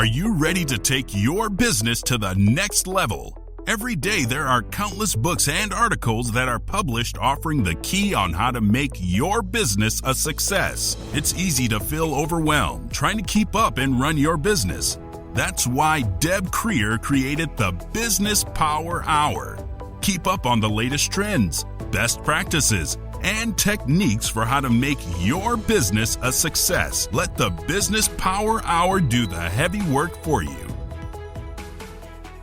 Are you ready to take your business to the next level? Every day there are countless books and articles that are published offering the key on how to make your business a success. It's easy to feel overwhelmed trying to keep up and run your business. That's why Deb Creer created the Business Power Hour. Keep up on the latest trends, best practices, and techniques for how to make your business a success. Let the Business Power Hour do the heavy work for you.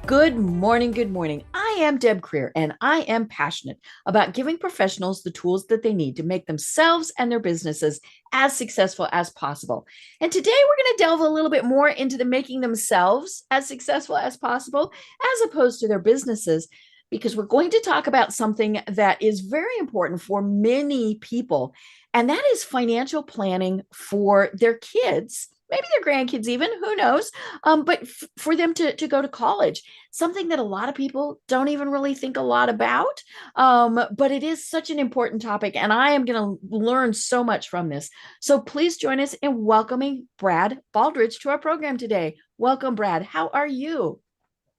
Good morning. Good morning. I am Deb Creer, and I am passionate about giving professionals the tools that they need to make themselves and their businesses as successful as possible. And today we're going to delve a little bit more into the making themselves as successful as possible, as opposed to their businesses, because we're going to talk about something that is very important for many people, and that is financial planning for their kids. Maybe their grandkids even, who knows, but for them to go to college, something that a lot of people don't even really think a lot about, but it is such an important topic, and I am going to learn so much from this. So please join us in welcoming Brad Baldridge to our program today. Welcome, Brad. How are you?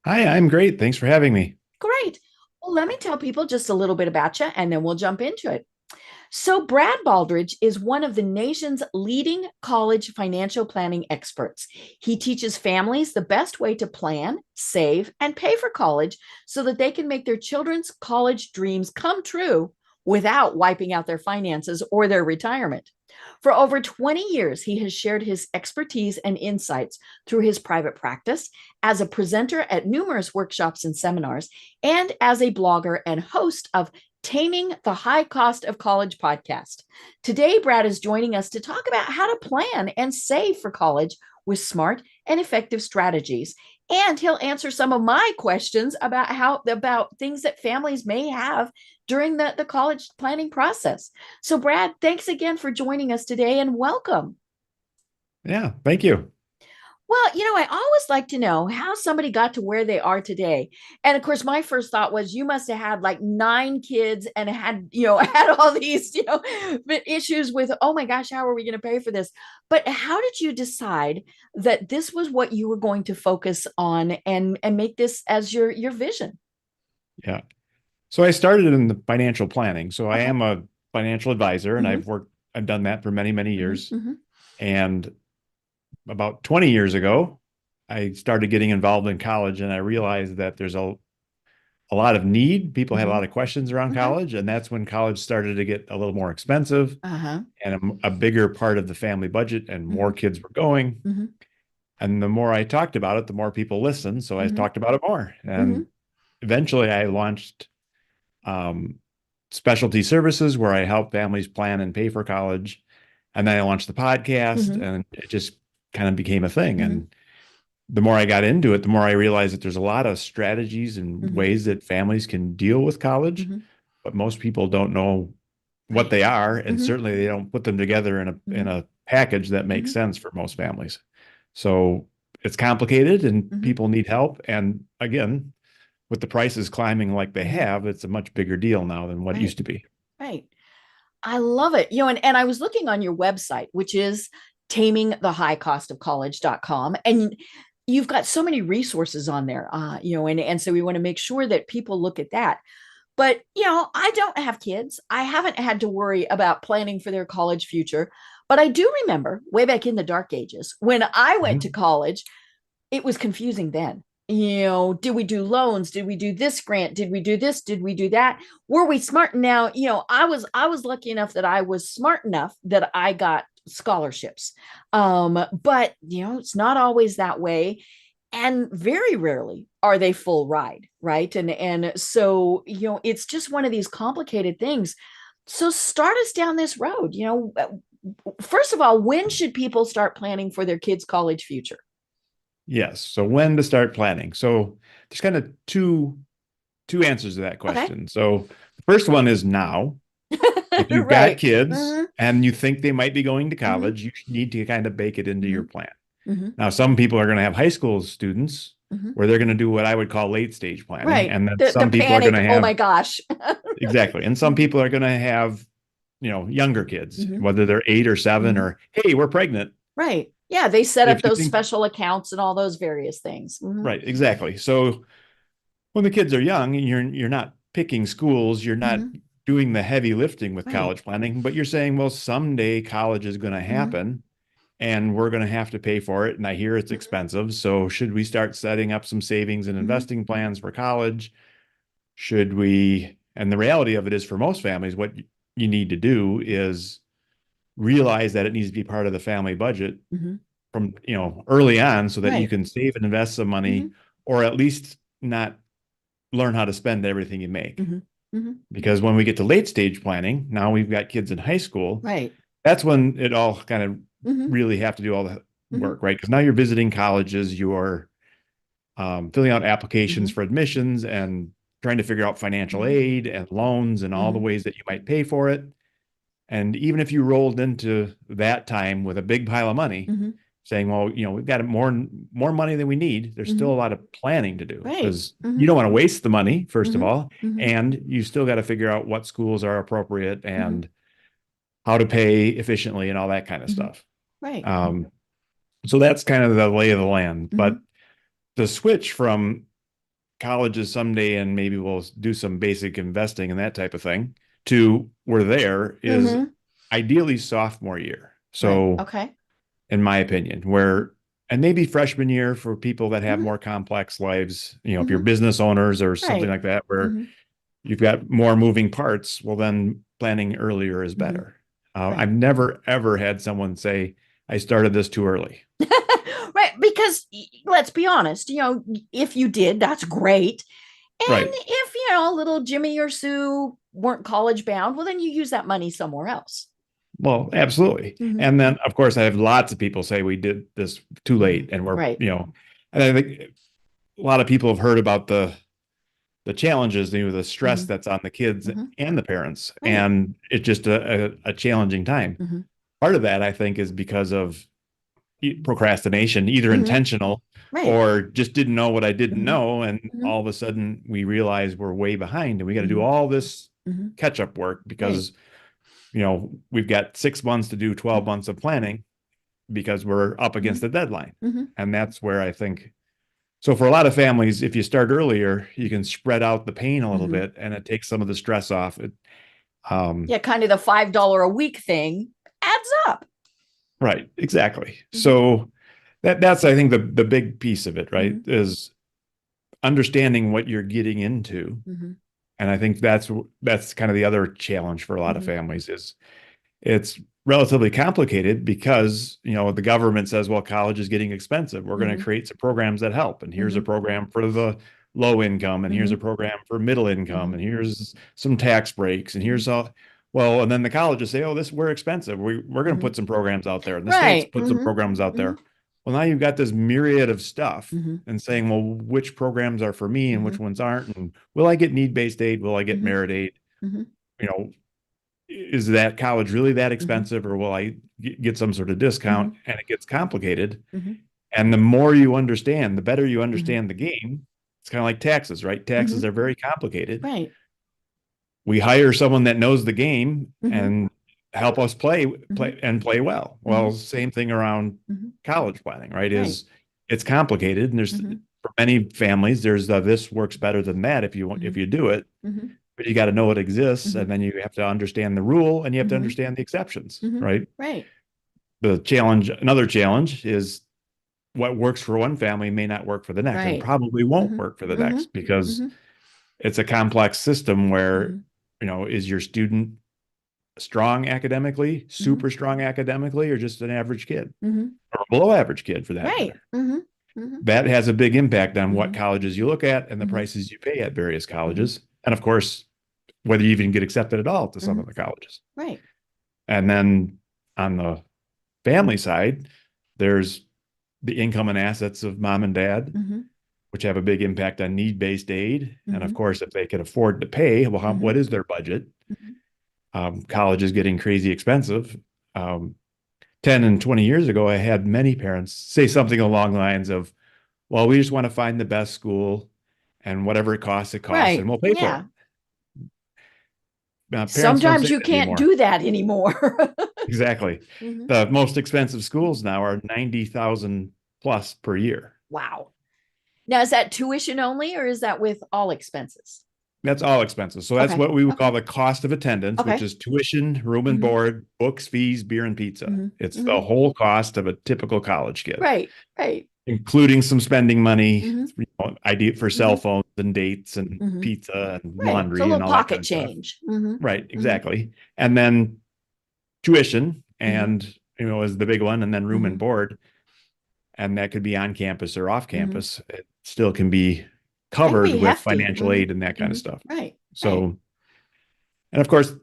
Hi, I'm great. Thanks for having me. Great. Well, let me tell people just a little bit about you, and then we'll jump into it. So Brad Baldridge is one of the nation's leading college financial planning experts. He teaches families the best way to plan, save, and pay for college so that they can make their children's college dreams come true without wiping out their finances or their retirement. For over 20 years, he has shared his expertise and insights through his private practice, as a presenter at numerous workshops and seminars, and as a blogger and host of Taming the High Cost of College podcast. Today, Brad is joining us to talk about how to plan and save for college with smart and effective strategies. And he'll answer some of my questions about things that families may have during the college planning process. So, Brad, thanks again for joining us today, and welcome. Yeah, thank you. Well, I always like to know how somebody got to where they are today. And of course, my first thought was you must have had like 9 kids and had all these, issues with, oh my gosh, how are we going to pay for this? But how did you decide that this was what you were going to focus on and make this as your vision? Yeah. So I started in the financial planning. So I am a financial advisor, and Mm-hmm. I've done that for many, many years. Mm-hmm. And about 20 years ago, I started getting involved in college, and I realized that there's a lot of need. People had a lot of questions around college, and that's when college started to get a little more expensive and a bigger part of the family budget, and more kids were going. And the more I talked about it, the more people listened. So I talked about it more. And eventually I launched specialty services where I help families plan and pay for college. And then I launched the podcast, and it just kind of became a thing. And the more I got into it, the more I realized that there's a lot of strategies and ways that families can deal with college, but most people don't know what they are. And certainly they don't put them together in a package that makes sense for most families. So it's complicated, and people need help. And again, with the prices climbing like they have, it's a much bigger deal now than what it used to be. Right. I love it. And I was looking on your website, which is tamingthehighcostofcollege.com. And you've got so many resources on there, and so we want to make sure that people look at that. But, I don't have kids. I haven't had to worry about planning for their college future. But I do remember way back in the dark ages when I went to college, it was confusing then. Did we do loans? Did we do this grant? Did we do this? Did we do that? Were we smart? Now, I was lucky enough that I was smart enough that I got scholarships. But it's not always that way. And very rarely are they full ride, right? And so, it's just one of these complicated things. So start us down this road. First of all, when should people start planning for their kids' college future? Yes. So when to start planning? So there's kind of two answers to that question. So the first one is now. If you've got kids and you think they might be going to college, you need to kind of bake it into your plan. Now, some people are going to have high school students where they're going to do what I would call late stage planning. Right. And then some people panic, are going to have, oh my gosh. Exactly. And some people are going to have, younger kids, whether they're 8 or 7 or, hey, we're pregnant. Right. Yeah, they set If up you those think, special accounts and all those various things. right, exactly. So when the kids are young, you're not picking schools, you're not doing the heavy lifting with Right. college planning, but you're saying, well, someday college is going to happen and we're going to have to pay for it. And I hear it's expensive. So should we start setting up some savings and investing plans for college? Should we? And the reality of it is, for most families, what you need to do is realize that it needs to be part of the family budget from, early on, so that you Right. can save and invest some money, or at least not learn how to spend everything you make. Because when we get to late stage planning, now we've got kids in high school. Right. That's when it all kind of really have to do all the work, right? Because now you're visiting colleges, you're filling out applications for admissions and trying to figure out financial aid and loans and all the ways that you might pay for it. And even if you rolled into that time with a big pile of money, saying, well, we've got more money than we need, there's still a lot of planning to do, Right. because you don't want to waste the money, first of all, Mm-hmm. and you still got to figure out what schools are appropriate and how to pay efficiently and all that kind of stuff. Right. So that's kind of the lay of the land. But the switch from colleges someday, and maybe we'll do some basic investing and that type of thing, to we're there, is ideally sophomore year. So Right. Okay. in my opinion, and maybe freshman year for people that have more complex lives, if you're business owners or something Right. like that, where you've got more moving parts, well, then planning earlier is better. Right. I've never, ever had someone say, I started this too early. Right. Because let's be honest, if you did, that's great. And Right. if, little Jimmy or Sue weren't college bound, well, then you use that money somewhere else. Well, absolutely. And then, of course, I have lots of people say we did this too late, and we're, Right. and I think a lot of people have heard about the challenges, the stress that's on the kids and the parents, Right. and it's just a challenging time. Part of that, I think, is because of procrastination, either intentional Right. or just didn't know what I didn't know, and all of a sudden we realize we're way behind and we got to do all this catch-up work because we've got 6 months to do 12 months of planning because we're up against the deadline. And that's where I think, so for a lot of families, if you start earlier, you can spread out the pain a little bit, and it takes some of the stress off. Yeah, kind of the $5 a week thing adds up. Right, exactly. So that's, I think, the big piece of it, right, is understanding what you're getting into. And I think that's kind of the other challenge for a lot of families, is it's relatively complicated because, the government says, well, college is getting expensive. We're going to create some programs that help. And here's a program for the low income, and here's a program for middle income, and here's some tax breaks, and here's all. Well, and then the colleges say, oh, we're expensive. We're going to put some programs out there. And the states put some programs out there. Well, now you've got this myriad of stuff and saying, well, which programs are for me and which ones aren't? And will I get need-based aid? Will I get merit aid? Is that college really that expensive, or will I get some sort of discount? And it gets complicated. And the more you understand, the better you understand the game. It's kind of like taxes, right? Taxes are very complicated. Right. We hire someone that knows the game and help us play well. Well, same thing around college planning, right? It's complicated, and there's for many families, there's this works better than that if you do it. But you got to know it exists, and then you have to understand the rule, and you have to understand the exceptions, right? Right. Another challenge is what works for one family may not work for the next, and probably won't work for the next, because it's a complex system where, is your student strong academically, super strong academically, or just an average kid, or below average kid for that matter? That has a big impact on what colleges you look at and the prices you pay at various colleges. And of course, whether you even get accepted at all to some of the colleges. Right. And then on the family side, there's the income and assets of mom and dad, which have a big impact on need-based aid. And of course, if they can afford to pay, well, what is their budget? College is getting crazy expensive. 10 and 20 years ago, I had many parents say something along the lines of, well, we just want to find the best school, and whatever it costs, and we'll pay for it. parents don't Sometimes say you that can't anymore. do that anymore. Exactly. Mhm. The most expensive schools now are 90,000 plus per year. Wow. Now, is that tuition only or is that with all expenses? That's all expenses. So that's Okay. what we would Okay. call the cost of attendance, which Okay. is tuition, room and Mhm. board, books, fees, beer, and pizza. Mhm. It's the Mhm. whole cost of a typical college kid, Right. Right. including some spending money, Mhm. ID for cell Mhm. phones and dates and Mhm. pizza and Right. It's a laundry and little all that kind pocket of stuff. change. Mhm. Right, Mhm. exactly. And then tuition Mhm. and is the big one, and then room and Mhm. board. And that could be on campus or off Mhm. campus. It still can be That can covered be with hefty. financial Mhm. aid and that kind of Mhm. stuff. Right. Right. So, and of course,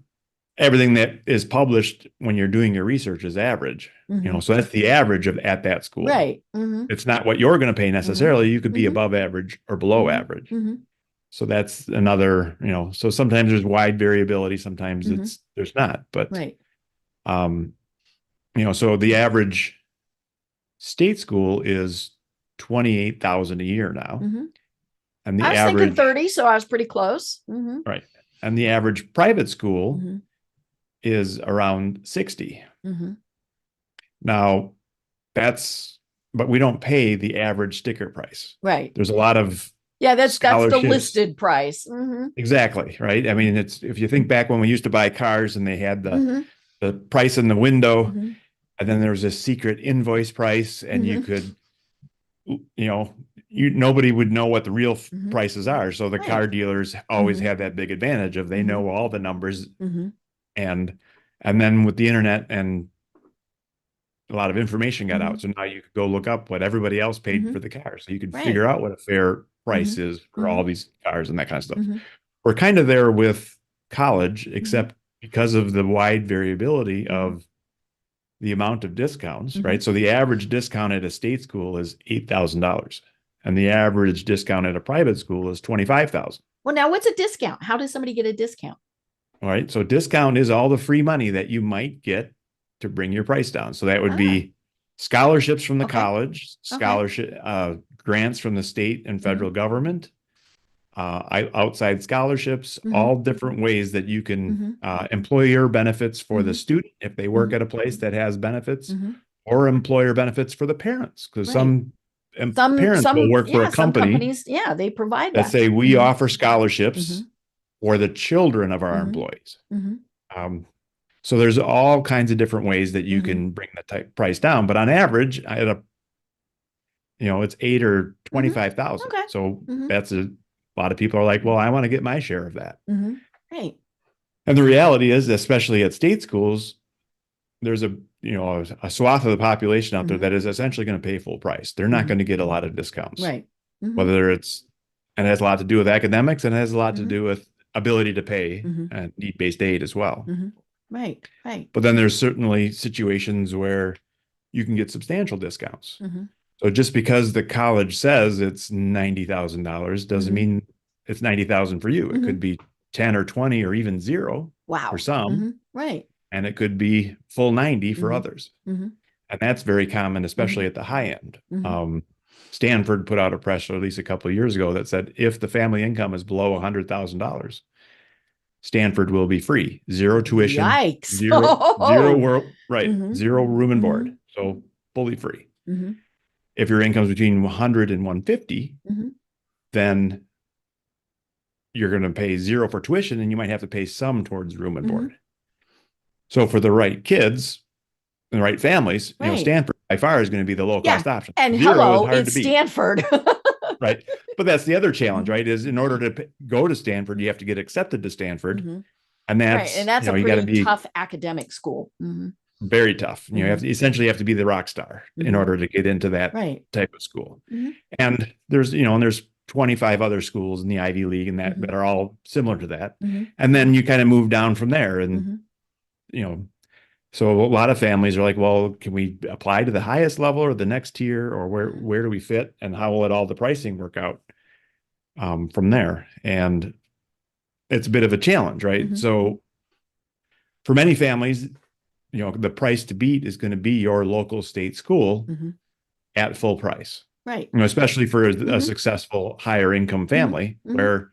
everything that is published when you're doing your research is average. Mhm. So that's the average of at that school. Right. Mhm. It's not what you're going to pay Mhm. necessarily. You could be Mhm. above average or below Mhm. average. Mhm. So that's another, so sometimes there's wide variability, sometimes Mhm. there's not. But Right. um, so the average state school is 28,000 a year now. Mhm. And I the was thinking average 30, so I was pretty close. Mhm. Right. And the average private school Mhm. is around 60. Mhm. Now, but we don't pay the average sticker price. Right. There's a lot of Yeah, that's the scholarships. listed price. Mhm. Exactly, right? I mean, if you think back when we used to buy cars and they had Mhm. the price in the window, Mhm. and then there was a secret invoice price, and you Mhm. could, nobody would know what the real Mhm. prices are. So the car Right. dealers always Mhm. have that big advantage of they Mhm. know all the numbers, Mhm. and then with the internet and a lot of information got out. Mhm. So now you could go look up what everybody else paid for Mhm. the car. So you could Right. figure out what a fair price Mhm. is for all Mhm. these cars and that kind of stuff. Mhm. We're kind of there with college, Mhm. except because of the wide variability Mhm. of the amount of discounts, right? Mhm. So the average discount at a state school is $8,000. And the average discount at a private school is 25,000. Well, now what's a discount? How does somebody get a discount? All right. So discount is all the free money that you might get to bring your price down. So that would Ah, be scholarships from the okay. college, Okay. scholarship grants from the state and Mhm. federal government, outside scholarships, Mhm. all different ways that you can Mhm. employer benefits for the Mhm. student if they work Mhm. at a place that has benefits, Mhm. or employer benefits for the parents, because Right. some parents will work for a Yeah, some company companies, yeah, they provide that that. say we Mhm. offer scholarships Mhm. for the children of our Mhm. employees. Mhm. Um, so there's all kinds of different ways that you Mhm. can bring the type price down, but on average, it's 8 or Mhm. 25,000. Okay. So Mhm. that's a lot of people are like, well, I want to get my share of that. Mhm. Right. And the reality is, especially at state schools, there's a swath of the population out there Mhm. that is essentially going to pay full price. They're not Mhm. going to get a lot of discounts, Right. Mhm. whether and it has a lot to do with academics, and it has a lot to Mhm. do with ability to pay Mhm. and need-based aid as well. Mhm. Right. Right. But then there's certainly situations where you can get substantial discounts. Mhm. So just because the college says it's $90,000 doesn't Mhm. mean it's 90,000 for you. It could Mhm. be 10 or 20 or even zero for Wow. some, Mhm. Right. and it could be full 90 for Mhm. others. Mhm. And that's very common, especially Mhm. at the high end. Mhm. Stanford put out a press release a couple of years ago that said if the family income is below $100,000, Stanford will be free, zero tuition, Yikes. zero Oh. world, right, Mhm. zero room and board, Mhm. so fully free. Mhm. If your income is between 100 and 150, Mhm. then you're going to pay zero for tuition, and you might have to pay some towards room and Mhm. board. So for the right kids and the right families, Right. Stanford by far is going to be the low Yeah. cost option. And Zero is hello, hard to it's beat, Stanford. right? But that's the other challenge, Mhm. right? Is in order to go to Stanford, you have to get accepted to Stanford, Mhm. and Right. And that's that's a you got to pretty be tough academic school. Mhm. very tough. You have Mhm. to essentially have to be the rock star in Mhm. order to get into that Right. type of school. Mhm. And there's 25 other schools in the Ivy League and that Mhm. are all similar to that. Mhm. And then you kind of move down from there. And, Mhm. you know, so a lot of families are like, well, can we apply to the highest level or the next tier, or where do we fit, and how will all the pricing work out from there? And it's a bit of a challenge, right? Mhm. So for many families, the price to beat is going to be your local state school Mhm. at full price. Right. Especially for a Mhm. successful higher income Mhm. family, Mhm. where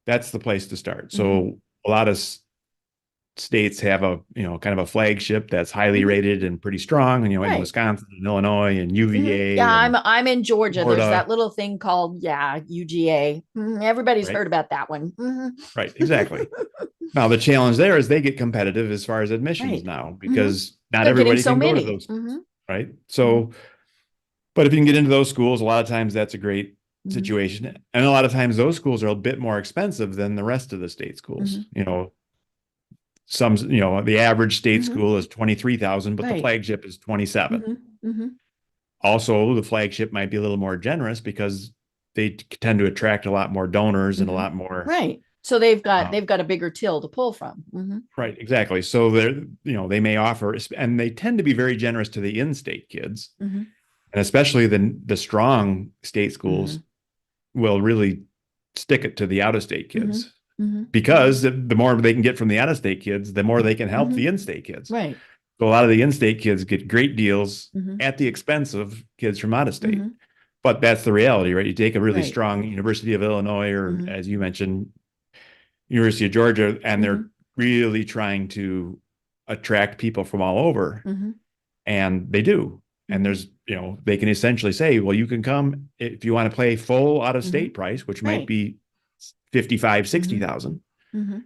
that's the place to start. Mhm. So a lot of states have a, kind of a flagship that's highly Mhm. rated and pretty strong, and, in Right. Wisconsin and Illinois and Mhm. UVA Yeah, and I'm in Georgia. There's Florida. that little thing called, UGA. Everybody's Right. heard about that one. Right. Exactly. Now, the challenge there is they get competitive as far as admissions Right. now, hmm because not They're getting everybody so can go to many. those schools, right? So, but if you can get into those schools, a lot of times that's a great hmm situation. And a lot of times those schools are a bit more expensive than the rest of the state schools. hmm The average state hmm school is 23,000, but the Right. flagship is 27. hmm hmm Also, the flagship might be a little more generous because they tend to attract a lot more donors and a hmm lot more. Right. So they've got um, they've got a bigger till to pull from. right, exactly. So they may offer, and they tend to be very generous to the in-state kids, hmm and especially the strong state hmm schools will really stick it to the out-of-state hmm kids, hmm because the more they can get from the out-of-state kids, the more they can help hmm the in-state kids. Right. So a lot of the in-state kids get great deals hmm at the expense of kids from out of state. hmm But that's the reality, right? You take a really Right. strong University of Illinois, or, hmm as you mentioned, University of Georgia, and they're hmm really trying to attract people from all over, hmm and they do. And hmm they can essentially say, well, you can come if you want to pay full out of hmm state price, which might Right. be 55, hmm 60,000. hmm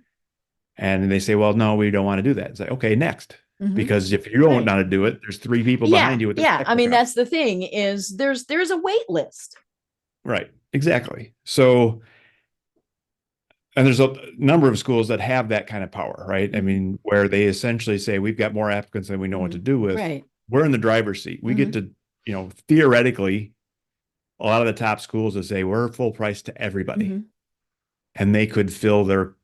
And they say, well, no, we don't want to do that. It's like, okay, next. hmm Because if you don't Right. want to do it, there's three people Yeah. behind you with their Yeah. I checkbook mean, out. that's the thing is there's a wait list. Right. Exactly. So, and there's a number of schools that have that kind of power, right? I mean, where they essentially say, we've got more applicants than we know what to do with. Right. We're in the driver's seat. We get to, theoretically, a lot of the top schools will say, we're full price to everybody. And they could fill their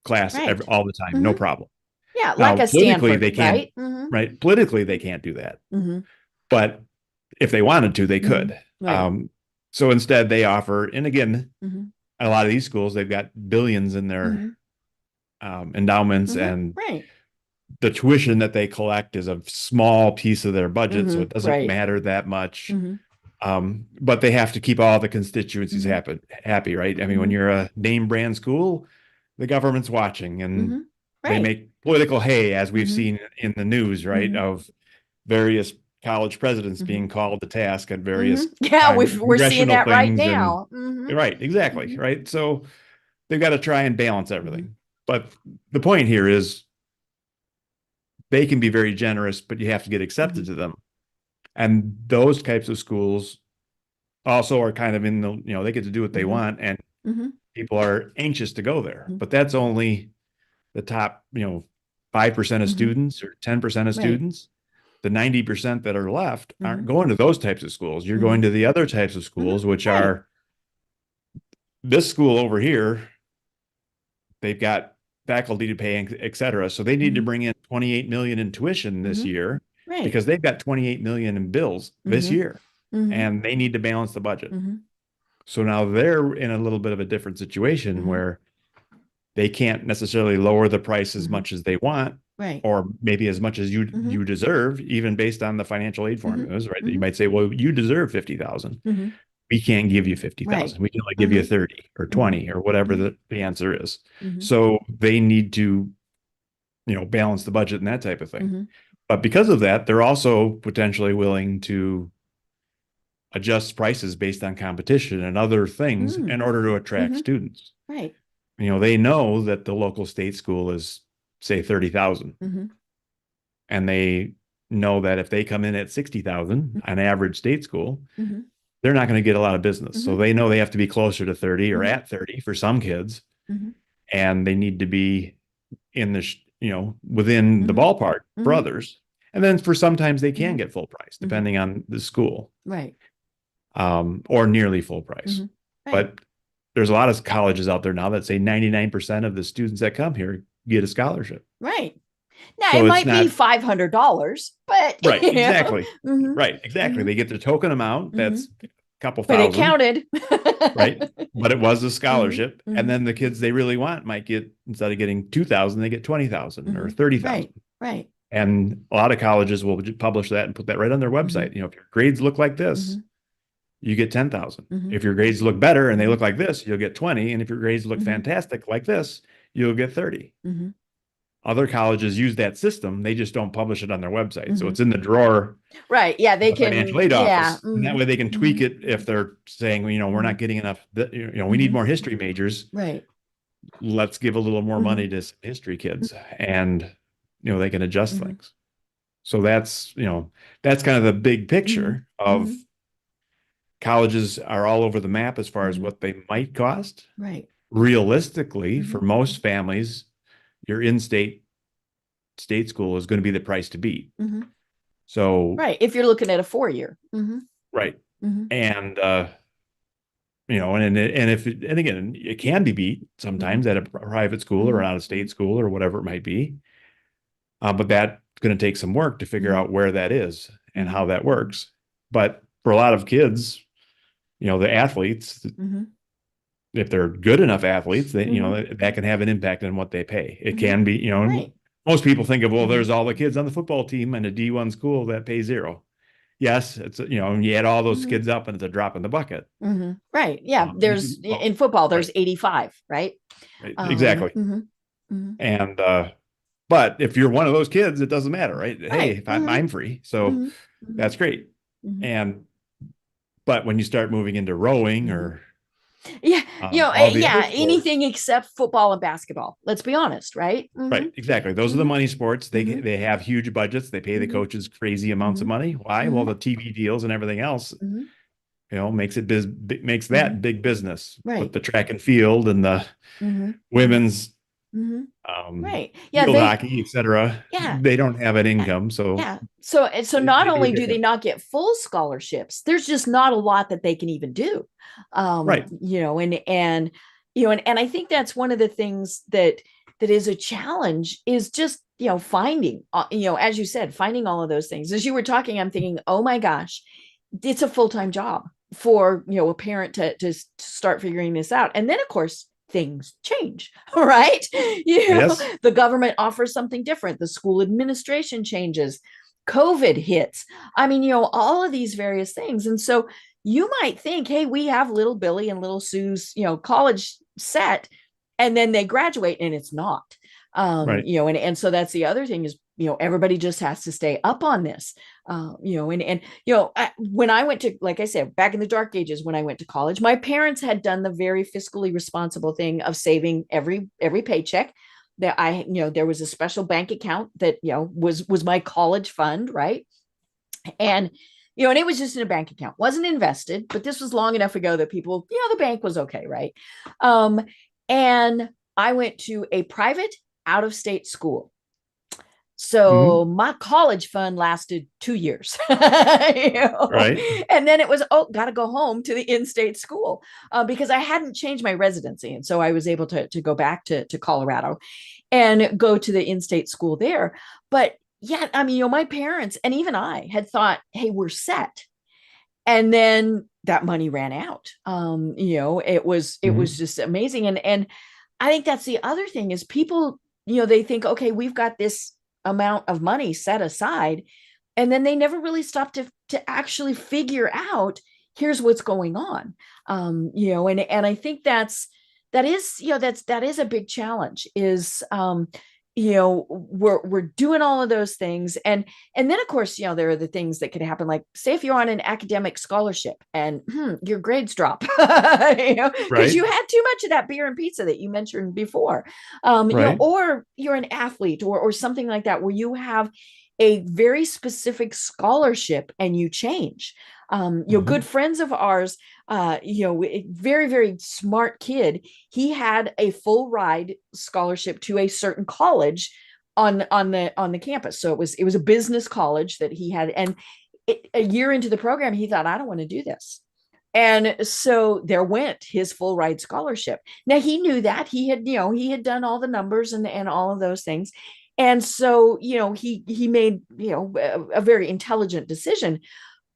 class Right. all the time, no problem. Yeah, like Now, a politically, Stanford, they can't, right? right? Politically, they can't do that. hmm But if they wanted to, they could. Right. So instead, they offer, and again, hmm a lot of these schools, they've got billions in their endowments, and Right. the tuition that they collect is a small piece of their budget, so it doesn't Right. matter that much. hmm But they have to keep all the constituencies happy, right? I mean, when you're a name brand school, the government's watching, and they Right. make political hay, as we've Mhm. seen in the news, right? Of various college presidents Mhm. being called to task at various Yeah, we're seeing congressional that right things, and now. right, exactly, right. So they've got to try and balance everything. But the point here is they can be very generous, but you have to get accepted to them. And those types of schools also are kind of in the, they get to do what they want, and people are anxious to go there. But that's only the top, 5% of students or 10% of Right. students. The 90% that are left aren't going to those types of schools. You're going to the other types of schools, which Right. are this school over here. They've got faculty to pay, et cetera. So they need to bring in 28 million in tuition this year, Right. because they've got 28 million in bills this year, and they need to balance the budget. So now they're in a little bit of a different situation where they can't necessarily lower the price as much as they want, Right. or maybe as much as you deserve, even based on the financial aid formulas, right? That you might say, well, you deserve 50,000. We can't give you 50,000. Right. We can only give you 30 or 20 or whatever the answer is. So they need to, balance the budget and that type of thing. But because of that, they're also potentially willing to adjust prices based on competition and other things in order to attract students. Right. They know that the local state school is, say, 30,000. And they know that if they come in at 60,000, an average state school, they're not going to get a lot of business. So they know they have to be closer to 30 or at 30 for some kids. And they need to be in the, within the ballpark for others. And then for sometimes they can get full price, depending on the school. Right. Or nearly full price. Right. But there's a lot of colleges out there now that say 99% of the students that come here get a scholarship. Right. Now So it it's might be not- $500, but Right, exactly. Mhm. Right, exactly. They get their token amount. That's a couple But it thousand, counted. right? But it was a scholarship. Mhm. And then the kids they really want might get, instead of getting 2,000, they get 20,000 or 30,000. Right. And a lot of colleges will publish that and put that right on their website. If your grades look like this, you get 10,000. If your grades look better and they look like this, you'll get 20. And if your grades look fantastic like this, you'll get 30. Other colleges use that system. They just don't publish it on their website. So Mhm. it's in the drawer Right. Yeah. of They the financial can. aid Yeah. office. And that way they can tweak it if they're saying, you know, we're not getting enough, we need more history majors. Right. Let's give a little more money to some history kids, and, they can adjust things. So that's kind of the big picture of colleges are all over the map as far as what they might cost. Right. Realistically, for most families, your in-state state school is going to be the price to beat. So, Right. If you're looking at a 4-year. right. And, and if, and again, it can be beat sometimes at a private school or an out-of-state school or whatever it might be. But that's going to take some work to figure out where that is and how that works. But for a lot of kids, the athletes, if they're good enough athletes, they, that can have an impact on what they pay. It can be, Right. most people think of, well, there's all the kids on the football team in a D1 school that pay zero. Yes, it's, you add all those kids up and it's a drop in the bucket. Right. Yeah. There's in football, there's 85, right? Exactly. And, but if you're one of those kids, it doesn't matter, right? Hey, if I'm free. So that's great. But when you start moving into rowing or anything except football and basketball. Let's be honest, right? Right, exactly. Those are the money sports. They have huge budgets. They pay the coaches crazy amounts of money. Why? Well, the TV deals and everything else, makes that big business. Right. But the track and field and the women's right. Yeah. field hockey, etc. Yeah. They don't have an income. So yeah. So not only do they not get full scholarships, there's just not a lot that they can even do. Right. And I think that's one of the things that is a challenge is just, finding, as you said, finding all of those things. As you were talking, I'm thinking, oh my gosh, it's a full-time job for, a parent to start figuring this out. And then of course, things change, right? Yes. The government offers something different. The school administration changes. COVID hits. I mean, all of these various things. And so you might think, hey, we have little Billy and little Sue's, college set, and then they graduate and it's not. Right. And so that's the other thing is, everybody just has to stay up on this. When I went to, like I said, back in the dark ages, when I went to college, my parents had done the very fiscally responsible thing of saving every paycheck. That there was a special bank account that, was my college fund. Right. And, and it was just in a bank account, wasn't invested, but this was long enough ago that people, the bank was okay. Right. And I went to a private out-of-state school. So my college fund lasted 2 years, Right. And then it was, got to go home to the in-state school because I hadn't changed my residency. And so I was able to go back to Colorado and go to the in-state school there. But yeah, I mean, my parents and even I had thought, hey, we're set. And then that money ran out. It was just amazing. And I think that's the other thing is people, they think, okay, we've got this amount of money set aside, and then they never really stop to actually figure out here's what's going on. And I think that is a big challenge is we're doing all of those things, and then of course there are the things that could happen, like say if you're on an academic scholarship and your grades drop because you had too much of that beer and pizza that you mentioned before, Right. or you're an athlete or something like that where you have a very specific scholarship and you change. Good friends of ours, a very, very smart kid. He had a full ride scholarship to a certain college on the campus. So it was a business college that he had. And a year into the program, he thought, I don't want to do this. And so there went his full ride scholarship. Now he knew that he had done all the numbers and all of those things. And so, he made, a very intelligent decision.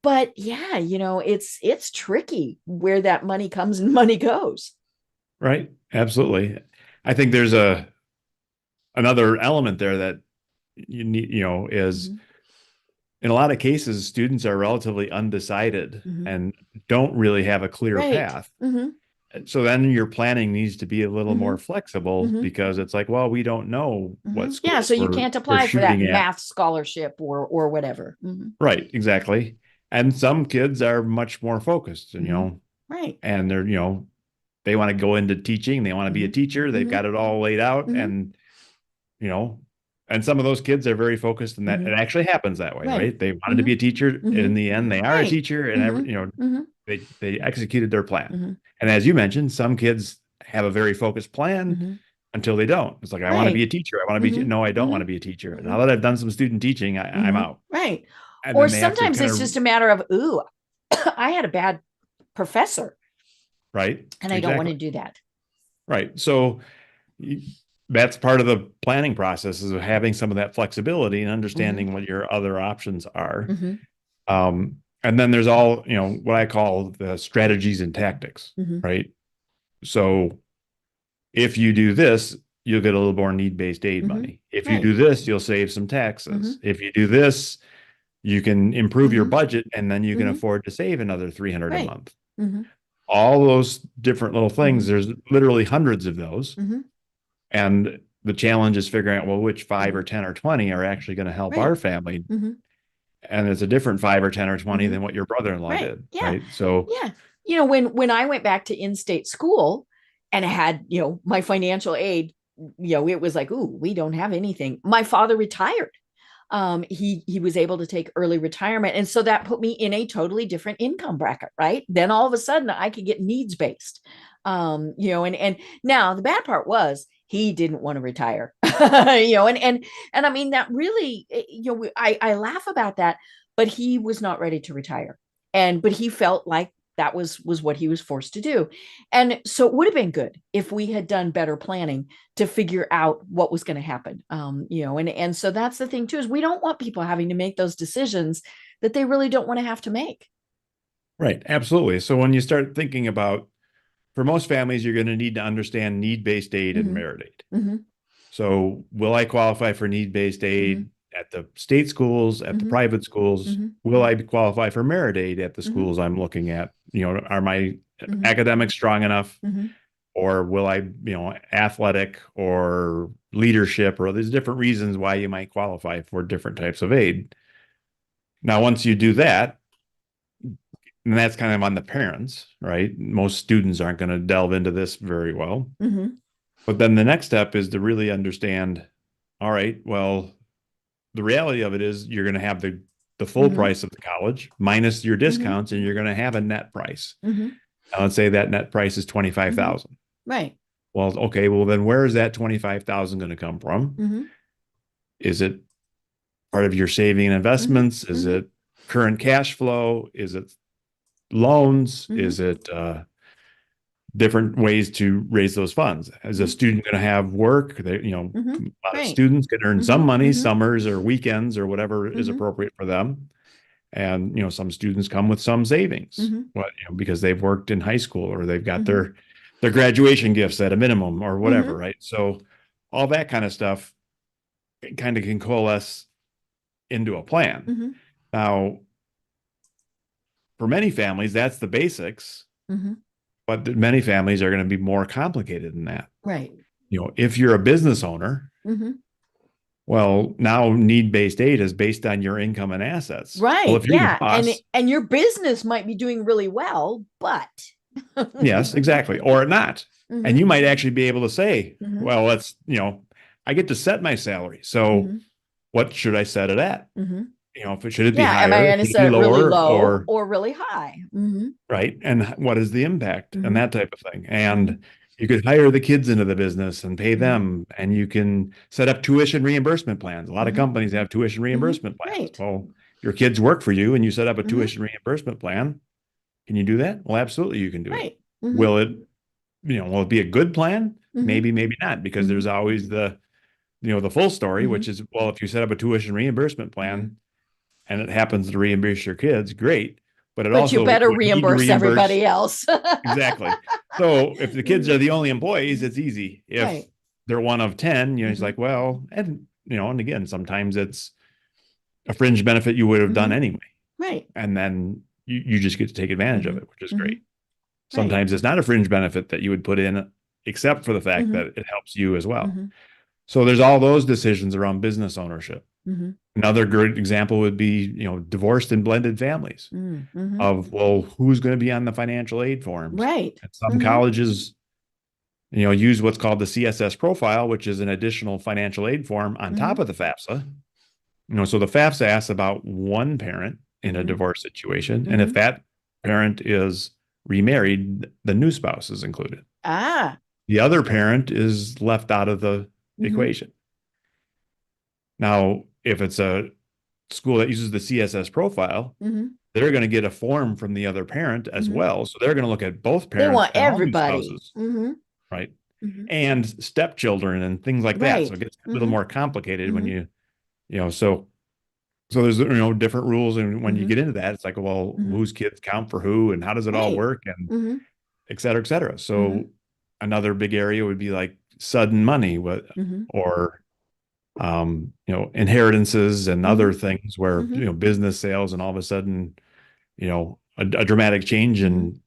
But yeah, it's tricky where that money comes and money goes. Right. Absolutely. I think there's another element there that you need, is in a lot of cases, students are relatively undecided and don't really have a clear path. So then your planning needs to be a little more Mhm. flexible Mhm. because it's like, well, we don't know what Yeah, schools so you we're can't apply for that shooting at. math scholarship or whatever. Right, exactly. And some kids are much more focused, and Right. and they're, they want to go into teaching, they want to be a Mhm. teacher, they've Mhm. got it all laid out, Mhm. you know, and some of those kids are very focused, and that it Mhm. actually happens that way, Right. right? They wanted to be Mhm. a teacher, and in Mhm. the end, they are a Right. teacher, and Mhm. Mhm. they executed their plan. Mhm. And as you mentioned, some kids have a very focused plan Mhm. until they don't. It's like, I want to be Right. a teacher. I want to be, Mhm. no, I don't want Mhm. to be a teacher. Now Mhm. that I've done some student teaching, I'm Mhm. out. Right. And Or then they have to sometimes kind it's of, just a matter of, ooh, I had a bad professor right? and I don't want Exactly. to do that. Right. So that's part of the planning process, is having some of that flexibility and Mhm. understanding what your other options are. Mhm. And then there's all, what I call the strategies and tactics, Mhm. right? So if you do this, you'll get a little more need-based aid Mhm. money. If you Right. do this, you'll save some taxes. Mhm. If you do this, you can improve your Mhm. budget, and then you can Mhm. afford to save another 300 a Right. month. Mhm. All those different little things, Mhm. there's literally hundreds of those. Mhm. And the challenge is figuring out, well, which 5 or Mhm. 10 or 20 are actually going to help our Right. family. Mhm. And it's a different 5 or 10 or 20 Mhm. than what your brother-in-law Right. did, Yeah. right? So, Yeah. When I went back to in-state school and had, my financial aid, it was like, ooh, we don't have anything. My father retired. He was able to take early retirement. And so that put me in a totally different income bracket, right? Then all of a sudden I could get needs based. And now the bad part was he didn't want to retire. And I mean that really, I laugh about that, but he was not ready to retire. But he felt like that was what he was forced to do. And so it would have been good if we had done better planning to figure out what was going to happen. And so that's the thing too, is we don't want people having to make those decisions that they really don't want to have to make. right, absolutely. So when you start thinking about, for most families, you're going to need to understand need-based aid and Mm-hmm. merit aid. Mm-hmm. So will I qualify for need-based Mm-hmm. aid at the state schools, at the Mm-hmm. private schools? Mm-hmm. Will I qualify for merit aid at the Mm-hmm. schools I'm looking at? Are my Mm-hmm. academics strong enough? Mm-hmm. Or will I, athletic or leadership, or there's different reasons why you might qualify for different types of aid. Now, once you do that, and that's kind of on the parents, right? Most students aren't going to delve into this very well. Mm-hmm. But then the next step is to really understand, all right, well, the reality of it is you're going to have the full Mm-hmm. price of the college minus your Mm-hmm. discounts, and you're going to have a net price. Mm-hmm. Now, let's say that net price is Mm-hmm. 25,000. Right. Well, okay, well then where is that 25,000 going to come from? Mm-hmm. Is it part of your saving and Mm-hmm. investments? Is Mm-hmm. it current cash flow? Is it loans? Mm-hmm. Is it different ways to raise those funds? Is a Mm-hmm. student going to have work? Mm-hmm. A lot of Right. students can earn Mm-hmm. some money, Mm-hmm. summers or weekends or whatever is Mm-hmm. appropriate for them. And some students come with some savings, Mm-hmm. because they've worked in high school, or they've got Mm-hmm. their graduation gifts at a minimum or whatever, Mm-hmm. right? So all that kind of stuff kind of can coalesce into a plan. Mm-hmm. Now, for many families, that's the basics, Mm-hmm. but many families are going to be more complicated than that. Right. If you're a business owner, Mm-hmm. well, now need-based aid is based on your income and assets. Well, Right. if you're the Yeah. And boss, and your business might be doing really well, but yes, exactly, or not. And mm-hmm. you might actually be able to say, Mm-hmm. well, I get to set my salary. So Mm-hmm. what should I set it at? Mm-hmm. Should it be Yeah. Am I higher? going to Should it be set it really lower? low Or or really high? Mm-hmm. right? And what is the impact and Mm-hmm. that type of thing? Mm-hmm. And you could hire the kids into the business and pay Mm-hmm. them, and you can set up tuition reimbursement plans. A lot of Mm-hmm. companies have tuition Mm-hmm. reimbursement plans. Right. Well, your kids work for you and you set up a Mm-hmm. tuition reimbursement plan. Can you do that? Well, absolutely, you can do it. Right. Mm-hmm. Will it be a good plan? Mm-hmm. Maybe, maybe not, because Mm-hmm. there's always the full story, Mm-hmm. which is, well, if you set up a tuition reimbursement Mm-hmm. plan and it happens to reimburse your kids, great. But it But you also better would need to reimburse reimburse. everybody else. Exactly. So if the kids Mm-hmm. are the only employees, it's easy. If Right. they're one of 10, it's Mm-hmm. like, well, and again, sometimes it's a fringe benefit you would have done Mm-hmm. anyway. Right. And then you just get to take advantage of Mm-hmm. it, which is Mm-hmm. great. Sometimes it's not a fringe benefit that you would put in, except for the fact that it helps you as well. So there's all those decisions around business ownership. Another great example would be, divorced and blended families of, well, who's going to be on the financial aid forms? Right. And some colleges, use what's called the CSS profile, which is an additional financial aid form on top of the FAFSA. So the FAFSA asks about one parent in a divorce situation. And if that parent is remarried, the new spouse is included. The other parent is left out of the equation. Now, if it's a school that uses the CSS profile, they're going to get a form from the other parent as well. So they're going to look at both parents. They want and everybody. all new spouses, right? And stepchildren and things like that. So it gets a little more complicated when so there's, different rules. And when you get into that, it's like, well, whose kids count for who and how does it all work, and et cetera, et cetera. So another big area would be like sudden money, or inheritances and other things where, business sales, and all of a sudden, a dramatic change in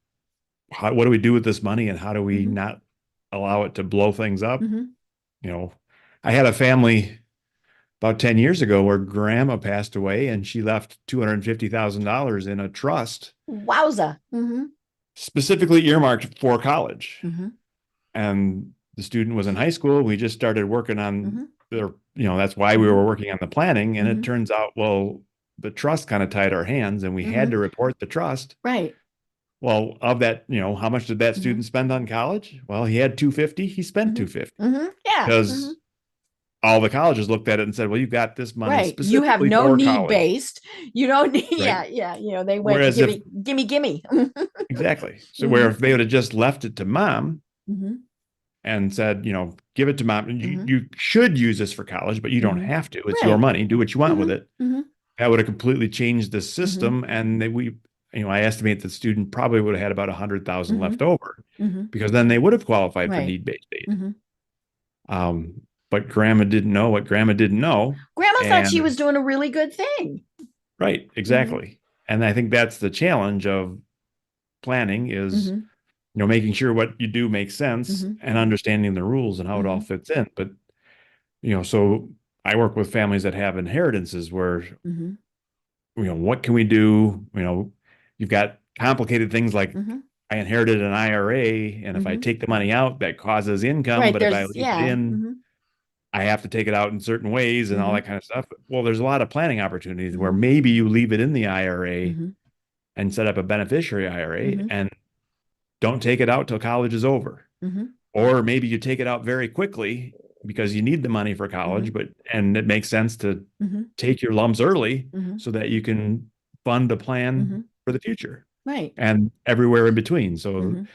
what do we do with this money, and how do we not allow it to blow things up? I had a family about 10 years ago where grandma passed away and she left $250,000 in a trust. Wowza. Specifically earmarked for college. And the student was in high school. We just started working on that's why we were working on the planning. And it turns out, well, the trust kind of tied our hands and we had to report the trust. Right. Well, of that, how much did that student spend on college? Well, he had $250. He spent $250. Yeah. Because all the colleges looked at it and said, well, you've got this money specifically you have no for need college. Based. You don't need, they went, gimme. Exactly. So where if they would have just left it to mom and said, give it to mom, you should use this for college, but you don't have to. It's your money. Do what you want with it. That would have completely changed the system. And I estimate the student probably would have had about 100,000 left over, because then they would have qualified for need-based aid. But grandma didn't know what grandma didn't know. Grandma thought she was doing a really good thing. Right, exactly. And I think that's the challenge of planning is, making sure what you do makes sense and understanding the rules and how it all fits in. But, so I work with families that have inheritances where, what can we do? You've got complicated things like I inherited an IRA, and if I take the money out, that causes income. But if I leave it in, I have to take it out in certain ways and all that kind of stuff. Well, there's a lot of planning opportunities where maybe you leave it in the IRA and set up a beneficiary IRA and don't take it out till college is over. Or maybe you take it out very quickly because you need the money for college, and it makes sense to take your lumps early so that you can fund a plan for the future. Right. And everywhere in between. So,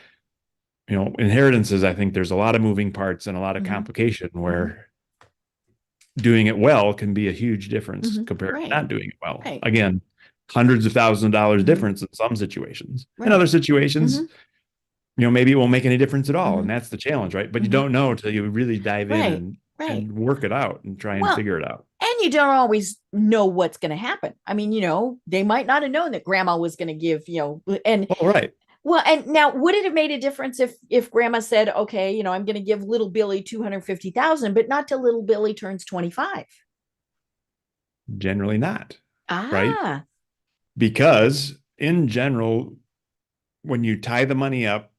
inheritances, I think there's a lot of moving parts and a lot of complication where doing it well can be a huge difference compared to not doing it well. Again, hundreds of thousands of dollars difference in some situations. In other situations, maybe it won't make any difference at all. And that's the challenge, right? But you don't know until you really dive in and work it out and try and figure it out. And you don't always know what's going to happen. I mean, they might not have known that grandma was going to give, and right. Well, and now would it have made a difference if grandma said, okay, I'm going to give little Billy 250,000, but not till little Billy turns 25? Generally not. Right? Because in general, when you tie the money up,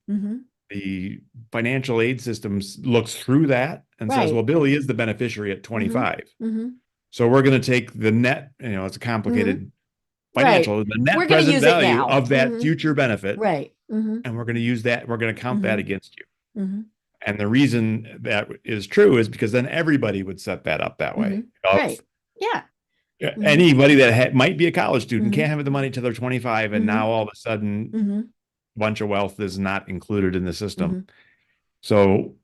the financial aid system looks through that and says, well, Billy is the beneficiary at 25. So we're going to take the net, it's a complicated financial, the net present value of that future benefit. Right. And we're going to use that. We're going to count that against you. And the reason that is true is because then everybody would set that up that way. Right. Yeah. Anybody that might be a college student can't have the money till they're 25. And now all of a sudden, a bunch of wealth is not included in the system. So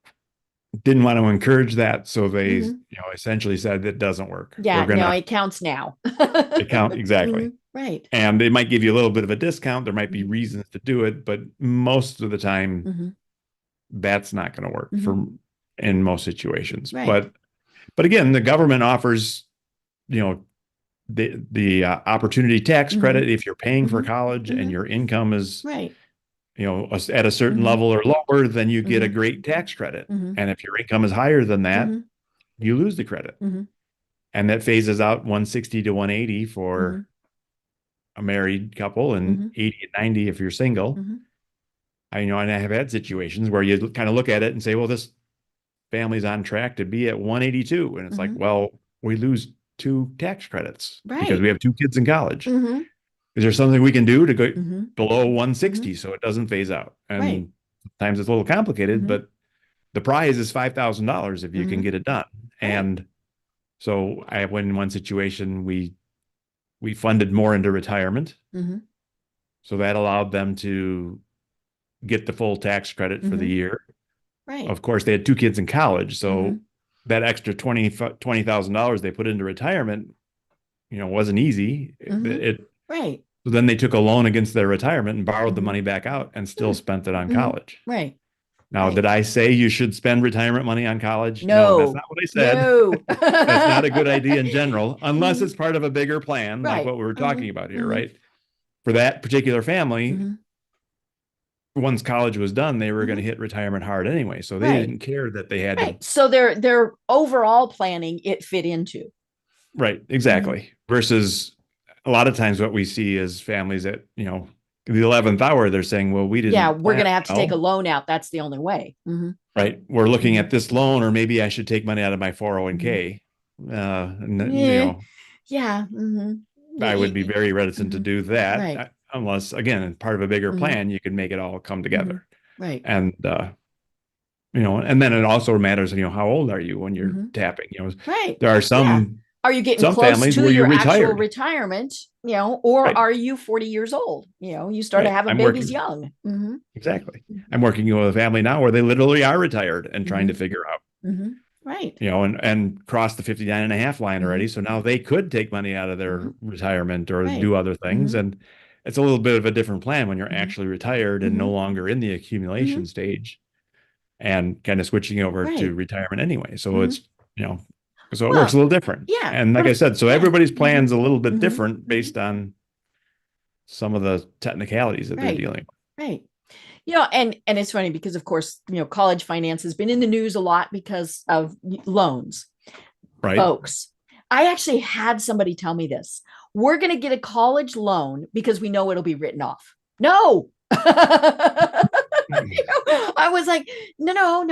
didn't want to encourage that. So they, essentially said that doesn't work. Yeah. No, it counts now. It counts. Exactly. Right. And they might give you a little bit of a discount. There might be reasons to do it, but most of the time, that's not going to work in most situations. Right. But again, the government offers, the opportunity tax credit if you're paying for college and your income is at a certain level or lower, then you get a great tax credit. Mm-hmm. And if your income is higher than that, Mm-hmm. you lose the credit. Mm-hmm. And that phases out 160 to 180 for a married couple and 80 and 90 if you're single. And I have had situations where you kind of look at it and say, well, this family's on track to be at 182. And it's like, well, we lose 2 tax credits because we have 2 kids in college. Is there something we can do to go below 160 so it doesn't phase out? And sometimes it's a little complicated, but the prize is $5,000 if you can get it done. And so I went in one situation, we funded more into retirement. So that allowed them to get the full tax credit for the year. Of course, they had 2 kids in college. So that extra $20,000 they put into retirement, wasn't easy. So then they took a loan against their retirement and borrowed the money back out and still spent it on college. Now, did I say you should spend retirement money on college? No, that's not what I said. No. That's not a good idea in general, unless it's part of a bigger plan, like what we were talking about here, right? For that particular family, once college was done, they were going to hit retirement hard anyway. So they didn't care that they had to. So their overall planning, it fit into. Right, exactly. Versus a lot of times what we see is families that, the 11th hour, they're saying, well, we didn't. Yeah, we're going to have to take a loan out. That's the only way. Right. We're looking at this loan, or maybe I should take money out of my 401k. I would be very reticent to do that unless, again, part of a bigger plan, you can make it all come together. Right. And, and then it also matters, how old are you when you're tapping? There are some. Are you getting close to your actual retirement, or are you 40 years old? You started having babies young. Exactly. I'm working with a family now where they literally are retired and trying to figure out, and cross the 59 and a half line already. So now they could take money out of their retirement or do other things. And it's a little bit of a different plan when you're actually retired and no longer in the accumulation stage and kind of switching over to retirement anyway. So it's, so it works a little different. Yeah. And like I said, so everybody's plan's a little bit different based on some of the technicalities that they're dealing with. Right. And it's funny because, of course, college finance has been in the news a lot because of loans. Right. Folks, I actually had somebody tell me this. We're going to get a college loan because we know it'll be written off. No. I was like, no.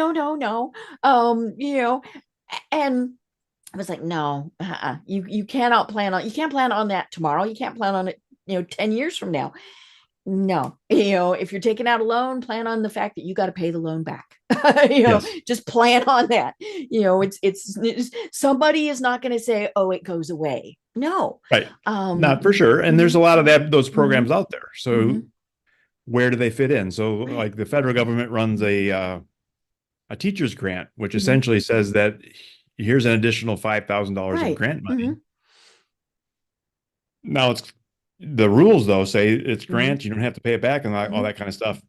And I was like, no, you can't plan on that tomorrow. You can't plan on it, 10 years from now. No, if you're taking out a loan, plan on the fact that you got to pay the loan back. Just plan on that. It's somebody is not going to say, oh, it goes away. No, right. Not for sure. And there's a lot of those programs out there. So where do they fit in? So like the federal government runs a teacher's grant, which essentially says that here's an additional $5,000 in grant money. Now it's the rules though say it's grant, you don't have to pay it back and all that kind of stuff.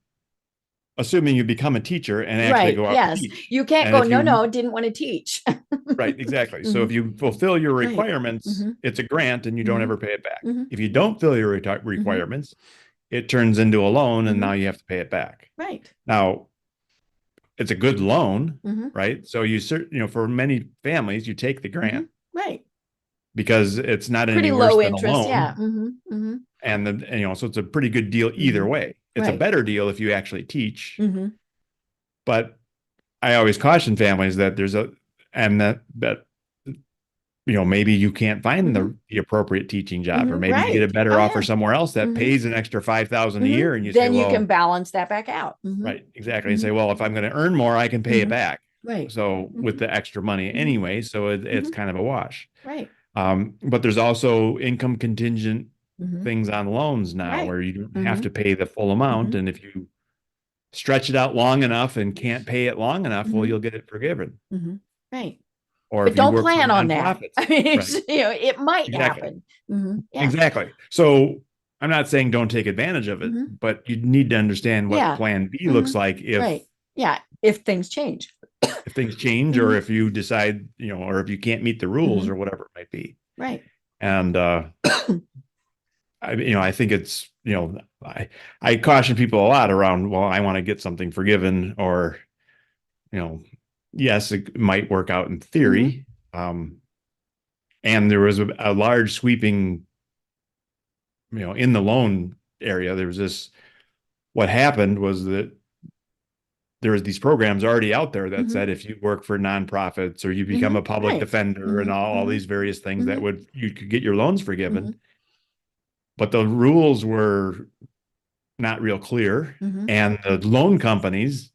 Assuming you become a teacher and actually go out and teach. You can't go, no, didn't want to teach. Right, exactly. So if you fulfill your requirements, it's a grant and you don't ever pay it back. If you don't fill your requirements, it turns into a loan and now you have to pay it back. Right. Now, it's a good loan, right? So for many families, you take the grant, right? Because it's not pretty any low worse interest, than a loan. And so it's a pretty good deal either way. It's a better deal if you actually teach. But I always caution families that maybe you can't find the appropriate teaching job, or maybe you get a better offer somewhere else that pays an extra $5,000 a year, and you then say, you can balance that back out. Right, exactly, and say, well, if I'm going to earn more, I can pay it back. Right. So with the extra money anyway, so it's kind of a wash. Right. But there's also income contingent things on loans now where you don't have to pay the full amount, and if you stretch it out long enough and can't pay it long enough, well, you'll get it forgiven. Right. Or but don't plan on that. I mean, it might happen. Exactly. So I'm not saying don't take advantage of it, but you need to understand what plan B looks like if things change. If things change, or if you decide, or if you can't meet the rules or whatever it might be. Right. And I think it's I caution people a lot around, well, I want to get something forgiven, or, yes, it might work out in theory. And there was a large sweeping, in the loan area, there was this, what happened was that there was these programs already out there that said, if you work for nonprofits or you become a public defender and all these various things that you could get your loans forgiven. But the rules were not real clear. And the loan companies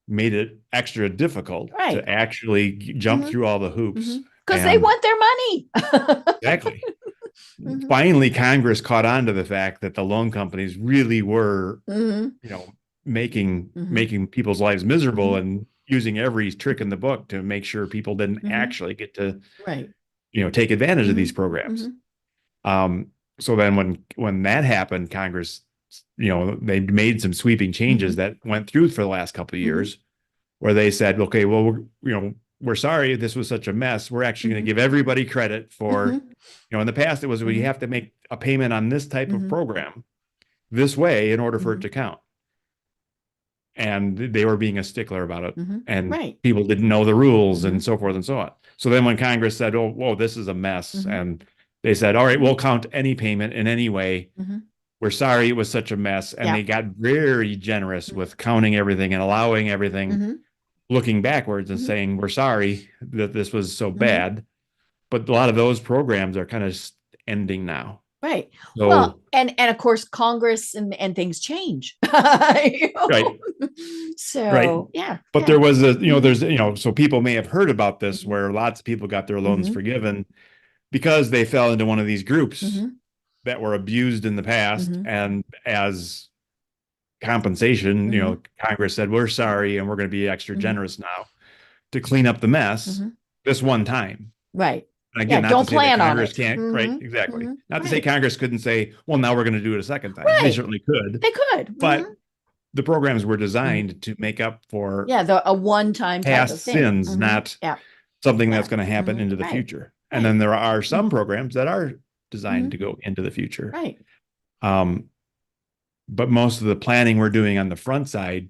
made it extra difficult to actually jump through all the hoops. Because they want their money. Exactly. Finally, Congress caught on to the fact that the loan companies really were, making people's lives miserable and using every trick in the book to make sure people didn't actually get to, take advantage of these programs. So then when that happened, Congress, they made some sweeping changes that went through for the last couple of years, where they said, okay, well, we're sorry this was such a mess. We're actually going to give everybody credit for, in the past it was, well, you have to make a payment on this type of program this way in order for it to count. And they were being a stickler about it. And people didn't know the rules and so forth and so on. So then when Congress said, oh, whoa, this is a mess. And they said, all right, we'll count any payment in any way. We're sorry it was such a mess. And they got very generous with counting everything and allowing everything, looking backwards and saying, we're sorry that this was so bad. But a lot of those programs are kind of ending now. Right. So, well, and of course, Congress and things change. Right. So, yeah. But there was there's, so people may have heard about this where lots of people got their loans forgiven because they fell into one of these groups that were abused in the past. And as compensation, Congress said, we're sorry, and we're going to be extra generous now to clean up the mess this one time. Right. And again, don't plan on it. Can't, right, exactly. Not to say Congress couldn't say, well, now we're going to do it a second time. They certainly could. They could. But the programs were designed to make up for a one-time past type of thing. sins, not something that's going to happen into the future. And then there are some programs that are designed to go into the future. Right. But most of the planning we're doing on the front side,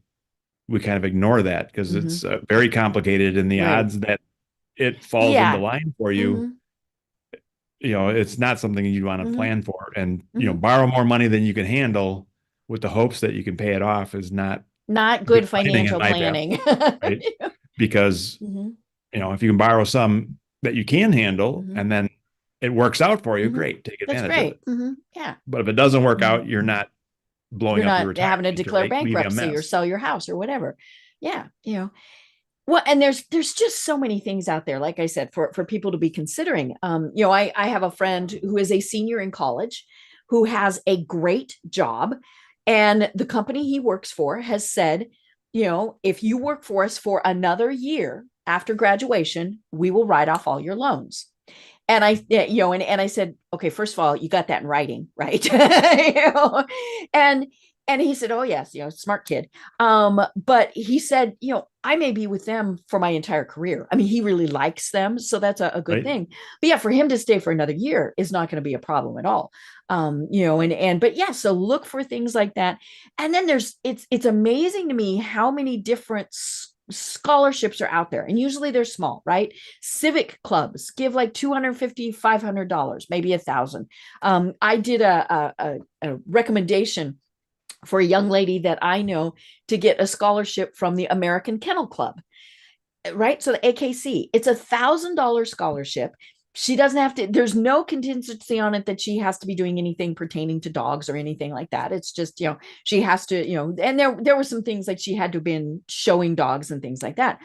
we kind of ignore that because it's very complicated, and the odds that it falls into line for you, it's not something you want to plan for. And, borrow more money than you can handle with the hopes that you can pay it off is not good financial planning. Right? Because, if you can borrow some that you can handle and then it works out for you, great, take advantage of it. Yeah. But if it doesn't work out, you're not blowing up your retirement. Having to declare bankruptcy or sell your house or whatever. Yeah. Well, and there's just so many things out there, like I said, for people to be considering. I have a friend who is a senior in college who has a great job, and the company he works for has said, if you work for us for another year after graduation, we will write off all your loans. And I said, okay, first of all, you got that in writing, right? And he said, oh yes, smart kid. But he said, I may be with them for my entire career. I mean, he really likes them, so that's a good thing. But yeah, for him to stay for another year is not going to be a problem at all. But yeah, so look for things like that. And then it's amazing to me how many different scholarships are out there, and usually they're small, right? Civic clubs give like $250, $500, maybe $1,000. I did a recommendation for a young lady that I know to get a scholarship from the American Kennel Club, right? So the AKC, it's $1,000 scholarship. She doesn't have to, there's no contingency on it that she has to be doing anything pertaining to dogs or anything like that. It's just, she has to, and there were some things like she had to have been showing dogs and things like that.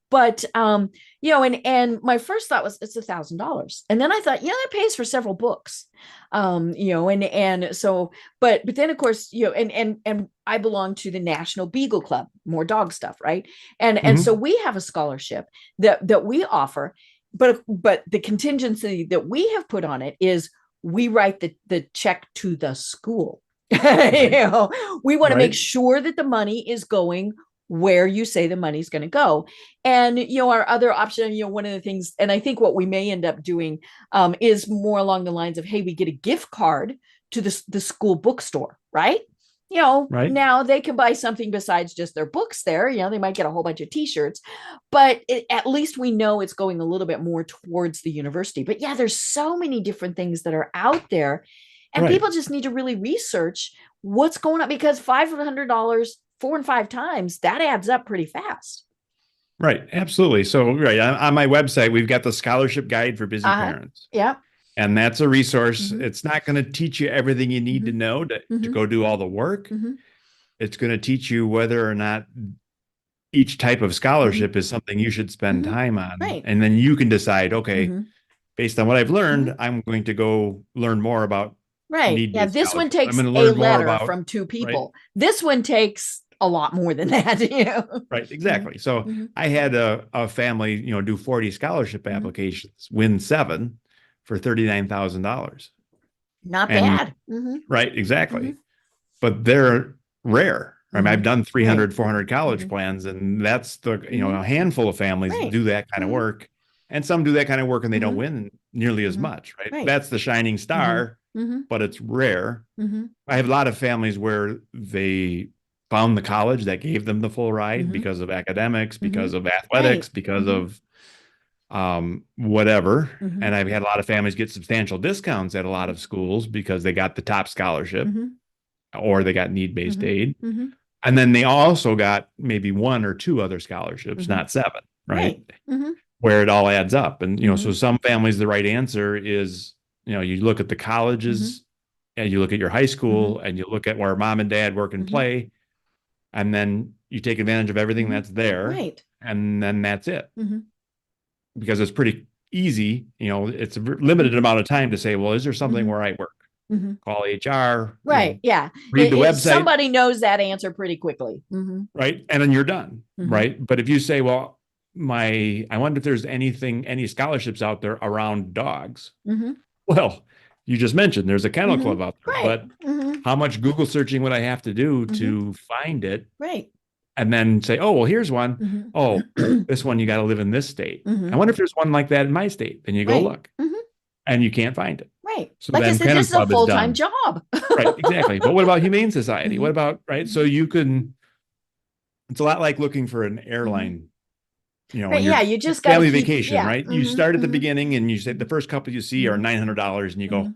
But, and my first thought was it's $1,000. And then I thought, that pays for several books. And so, but then of course, and I belong to the National Beagle Club, more dog stuff. Right. And so we have a scholarship that we offer, but the contingency that we have put on it is we write the check to the school. We want to make sure that the money is going where you say the money's going to go. And, our other option, one of the things, and I think what we may end up doing is more along the lines of, hey, we get a gift card to the school bookstore. right? Right. Now they can buy something besides just their books there. They might get a whole bunch of t-shirts, but at least we know it's going a little bit more towards the university. But yeah, there's so many different things that are out there, and Right. people just need to really research what's going on, because $500 4 and 5 times, that adds up pretty fast. Right. Absolutely. So, right. On my website, we've got the scholarship guide for busy parents. Yeah. And that's a resource. Mhm. It's not going to teach you everything you need to know to go do all the work. It's going to teach you whether or not each type of scholarship is something you should spend time on. Right. And then you can decide, okay, based on what I've learned, I'm going to go learn more about Right. Yeah. need-based This one scholarships. I'm takes going to a learn more letter about, from 2 right? people. This one takes a lot more than that. Right. Exactly. So I had a family, do 40 scholarship applications, win 7 for $39,000. Not And bad. right, exactly. But they're rare. I mean, I've done 300, 400 college plans, and that's a handful of families Right. do that kind of work. And some do that kind of work and they don't win nearly as much, right? Right. That's the shining star, but it's rare. I have a lot of families where they found the college that gave them the full ride because of academics, because of athletics, because of whatever. And I've had a lot of families get substantial discounts at a lot of schools because they got the top scholarship or they got need-based aid. And then they also got maybe 1 or 2 other scholarships, not 7, right? Where it all adds up. And, so some families, the right answer is, you look at the colleges and you look at your high school and you look at where mom and dad work and play. And then you take advantage of everything that's there. Right. And then that's it. Because it's pretty easy. It's a limited amount of time to say, well, is there something where I work? Call HR. Right. Yeah. Read the website. Somebody knows that answer pretty quickly. Right. And then you're done. Right. But if you say, well, I wonder if there's any scholarships out there around dogs. Well, you just mentioned there's a kennel club out there, Right. but how much Google searching would I have to do to find it? Right. And then say, oh, well, here's one. Oh, this one, you got to live in this state. I wonder if there's one like that in my state. Then you go look and you can't find it. Right. So like then I said, kennel this is a club full-time done. job. Right. Exactly. But what about Humane Society? What about, right? So you can, it's a lot like looking for an airline, Right, yeah, you just got family vacation, right? You start at the mhm. beginning and you say the first couple you see are $900 and you go,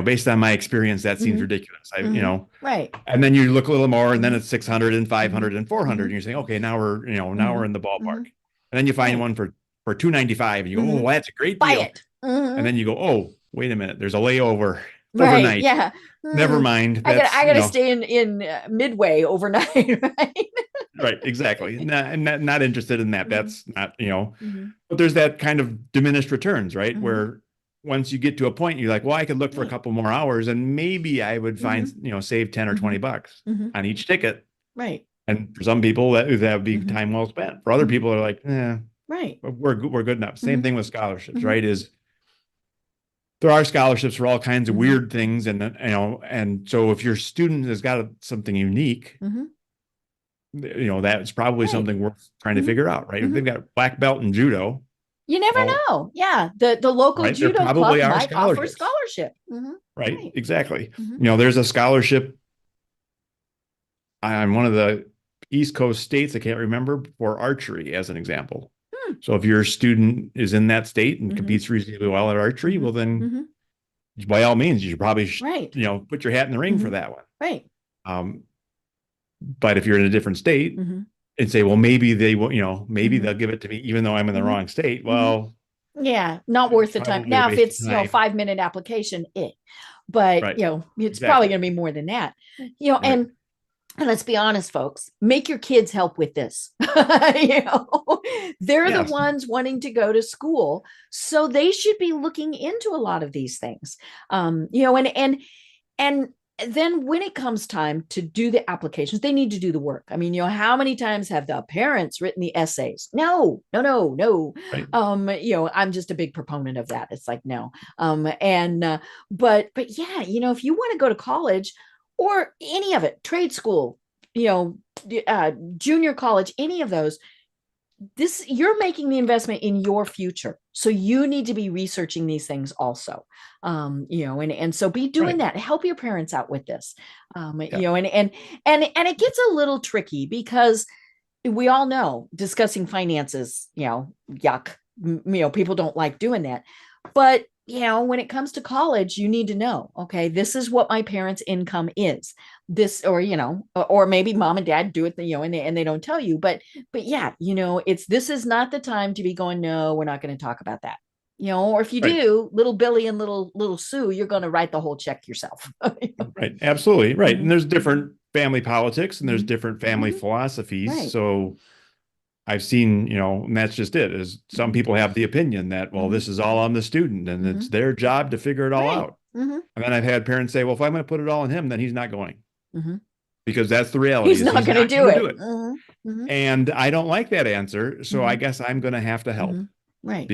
based on my experience, that seems ridiculous. Right. And then you look a little more and then it's 600 and 500 and 400 and you're saying, okay, now we're in the ballpark. And then you find one for $295 and you go, oh, that's a great Buy deal. it. And then you go, oh, wait a minute, there's a layover Right, overnight. yeah. Never mind. I That's, gotta stay in Midway overnight, right? right, exactly. Not interested in that. That's not, but there's that kind of diminished returns, right? Where once you get to a point, you're like, well, I could look for a couple more hours and maybe I would find, save 10 or 20 bucks on each ticket. Right. And for some people that would be time well spent. For other people are like, right. we're good enough. Same thing with scholarships, right? Is there are scholarships for all kinds of weird things. And, and so if your student has got something unique, that's probably something worth trying to figure out, right? If they've got black belt in judo, you never know. Yeah. The local judo club might offer scholarship. Right. Exactly. There's a scholarship on one of the East Coast states, I can't remember, for archery as an example. So if your student is in that state and competes reasonably well at archery, well, then by all means, you should probably, put your hat in the ring for that one. Right. But if you're in a different state and say, well, maybe they will, maybe they'll give it to me, even though I'm in the wrong state. Well, yeah, not worth the time. Now, if it's, 5-minute application, but it's probably going to be more than that, and let's be honest, folks, make your kids help with this. They're the ones wanting to go to school. So they should be looking into a lot of these things. And then when it comes time to do the applications, they need to do the work. I mean, how many times have the parents written the essays? No. Right. I'm just a big proponent of that. It's like, no. But yeah, if you want to go to college, or any of it, trade school, junior college, any of those, you're making the investment in your future. So you need to be researching these things also. And so be doing Right. that. Help your parents out with this. Yeah. And it gets a little tricky because we all know discussing finances, yuck. People don't like doing that. But when it comes to college, you need to know, okay, this is what my parents' income is. This, or maybe mom and dad do it, and they don't tell you. But yeah, this is not the time to be going, no, we're not going to talk about that. Or if you Right. do, little Billy and little Sue, you're going to write the whole check yourself. Right. Absolutely. Right. Mhm. And there's different family politics and there's Mhm. different family Mhm. philosophies. Right. So I've seen, and that's just it, is some Mhm. people have the opinion that, well, Mhm. this is all on the student and it's Mhm. their job to figure it all Right. out. Mhm. And then I've had parents say, well, if I'm going to put it all on him, then he's not going, Mhm. because that's the reality, He's is not he's going to not do going to do it. it. Mhm. Mhm. And I don't like that answer. So I Mhm. guess I'm going to have to help, Mhm. Right.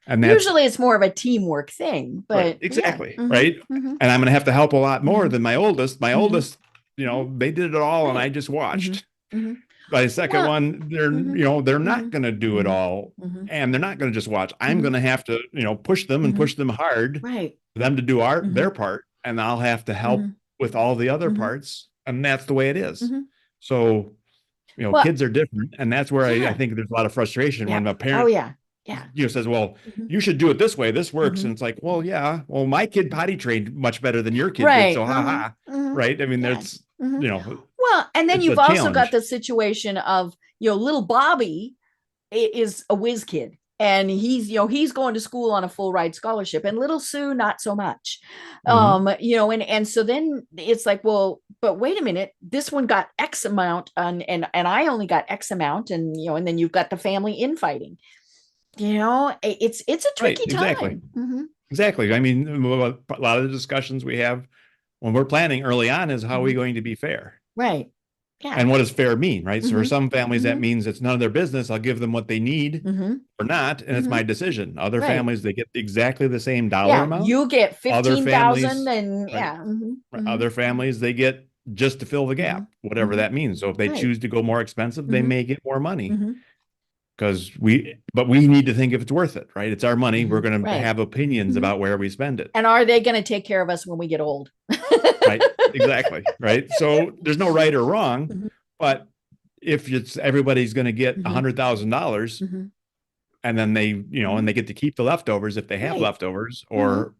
and that's Usually it's more of a teamwork thing, right. but yeah. Exactly. Mhm. Right. Mhm. And I'm going to have to help a lot more Mhm. than my oldest. My Mhm. oldest, Mhm. they did it all and I Right. just Mhm. watched. Mhm. By the second Well, one, mhm. they're not Mhm. going to do it Mhm. all, Mhm. and they're not going to just watch. I'm going Mhm. to have to, push them and Mhm. push them hard Right. for them to do their Mhm. part, and I'll have to help Mhm. with all the other Mhm. parts, and that's the way it is. Mhm. So, Well, kids are different, and that's where I yeah. think there's a lot of frustration when Yep. a Oh parent, yeah. Yeah. says, "Well, Mhm. you should do it this way. This works," and Mhm. it's like, "Well, yeah. Well, my kid potty trained much better than your kid did, Right. so ha Mhm. ha." Mhm. Right? I mean, Yeah. there's, Mhm. Well, and then it's a you've also got challenge. the situation of, little Bobby is a whiz kid, and he's going to school on a full ride scholarship, and little Sue not so much. Mhm. And so then it's like, well, but wait a minute, this one got X amount, and I only got X amount, and then you've got the family infighting. It's a Right, tricky exactly. time. Hmm. Exactly. I mean, a lot of the discussions we have when we're planning early on is, how are we Hmm. going to be fair? Right. Yeah. And what does fair mean, right? So for Hmm. some families, that Hmm. means it's none of their business. I'll give them what they need Hmm. or not, and it's Hmm. my decision. Other Right. families, they get exactly the same dollar Yeah, amount. you get Other 15,000, families, and right? yeah. Hmm. Hmm. Other families, they get just to fill the Hmm. gap, whatever Hmm. that means. So if they Right. choose to go more expensive, they Hmm. may get more money, Hmm. but we need to think if it's worth it, right? It's our money. Hmm. We're going to Right. have opinions Hmm. about where we spend it. And are they going to take care of us when we get old? Right. Exactly. Right. So there's no right or wrong, Hmm. but if it's everybody's going to get a Hmm. $100,000, Hmm. and then and Hmm. they get to keep the leftovers if they have Right. leftovers, Hmm. or,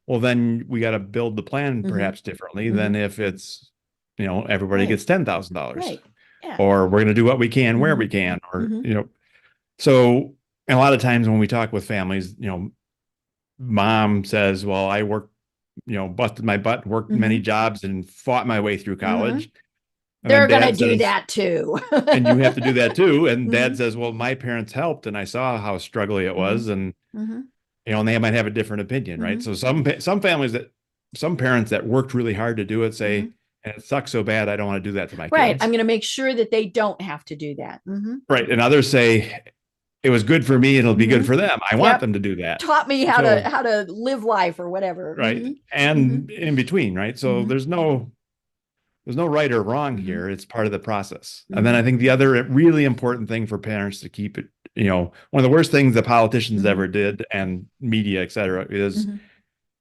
well, then we got to build the plan Hmm. perhaps differently Hmm. than if it's, everybody Right. gets $10,000, Right. Yeah. or we're going to do what we can where Hmm. we can, or, Hmm. so, and a lot of times when we talk with families, mom says, well, I worked, busted my butt, worked many Hmm. jobs and fought my way through Hmm. college. And then They're going to dad do says, that too. and you have to do that too. And Hmm. dad says, well, my parents helped and I saw how struggling it Hmm. was. And, Hmm. and they might have a different opinion, right? Hmm. So some parents that worked really hard to do it Hmm. say, and it sucks so bad, I don't want to do that to my Right. I'm kids. going to make sure that they don't have to do that. Hmm. Right. And others say, it was good for me. It'll be Hmm. good for them. I want Yep. them to do that. Taught me how to So, how to live life or whatever. right. Hmm. Hmm. And in between, right? So Hmm. there's no right or wrong Hmm. here. It's part of the process. And then Hmm. I think the other really important thing for parents to keep it, one of the worst things the politicians Hmm. ever did, and media, et cetera, is Hmm.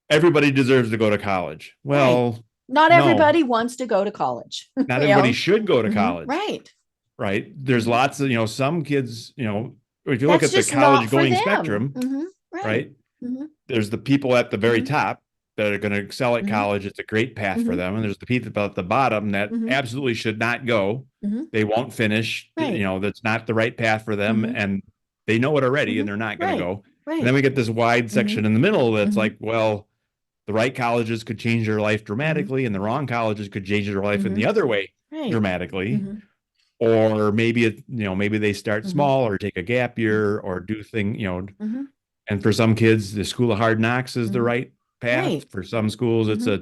everybody deserves to go to college. Right. Well, Not no, everybody wants to go to college. not everybody should go to Hmm. college, Right. right? There's Hmm. lots of, some kids, if you look That's at the just not college for going them. spectrum, Hmm. Right. right? Hmm. There's the people at the very Hmm. top that are going to excel at Hmm. college. It's a great path for Hmm. them. And there's the people at the bottom that Hmm. absolutely should not go. Hmm. They won't finish, Right. that's not the right path for them. Hmm. And they know it already and Hmm. they're not going to Right. go. And then Right. we get this wide Hmm. section in the middle that's Hmm. like, well, the right colleges could change their life Hmm. dramatically and the wrong colleges could change their life in Hmm. the other way Right. dramatically. Hmm. Or maybe maybe they start Hmm. small or take a gap year or do things, Hmm. and for some kids, the school of hard knocks is the Hmm. right path. Right. For some schools, it's Hmm. a,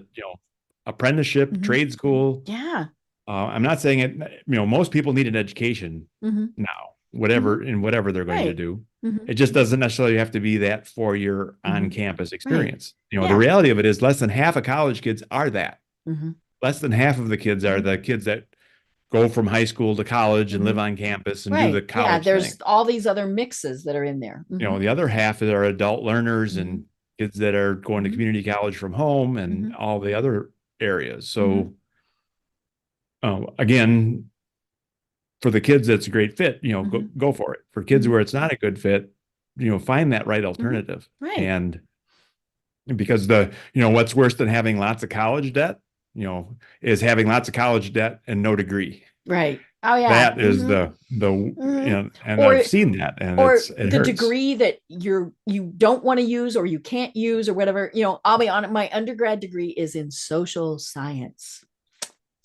apprenticeship, Hmm. trade school. Yeah. I'm not saying it, most people need an education Hmm. now, Hmm. whatever they're going to Right. do. Hmm. It just doesn't necessarily have to be that 4 year Hmm. on campus Right. experience. The Yeah. reality of it is less than half of college kids are that. Hmm. Less than half of the kids are Hmm. the kids that go from high school to college and live Mhm. on campus and do the Right. Yeah. college There's thing. all these other mixes that are in there. You know, the other half are adult learners Mhm. and kids that are going to Mhm. community college from home and Mhm. all the other areas. Mhm. So, again, for the kids that's a great fit, Mhm. go for it. For kids Mhm. where it's not a good fit, find that right Mhm. alternative. Right. And because what's worse than having lots of college debt, is having lots of college debt and no degree. Right. Oh yeah. That is Mhm. and I've Or seen that, and or it the hurts. degree that you don't want to use or you can't use or whatever. I'll be honest, my undergrad degree is in social science.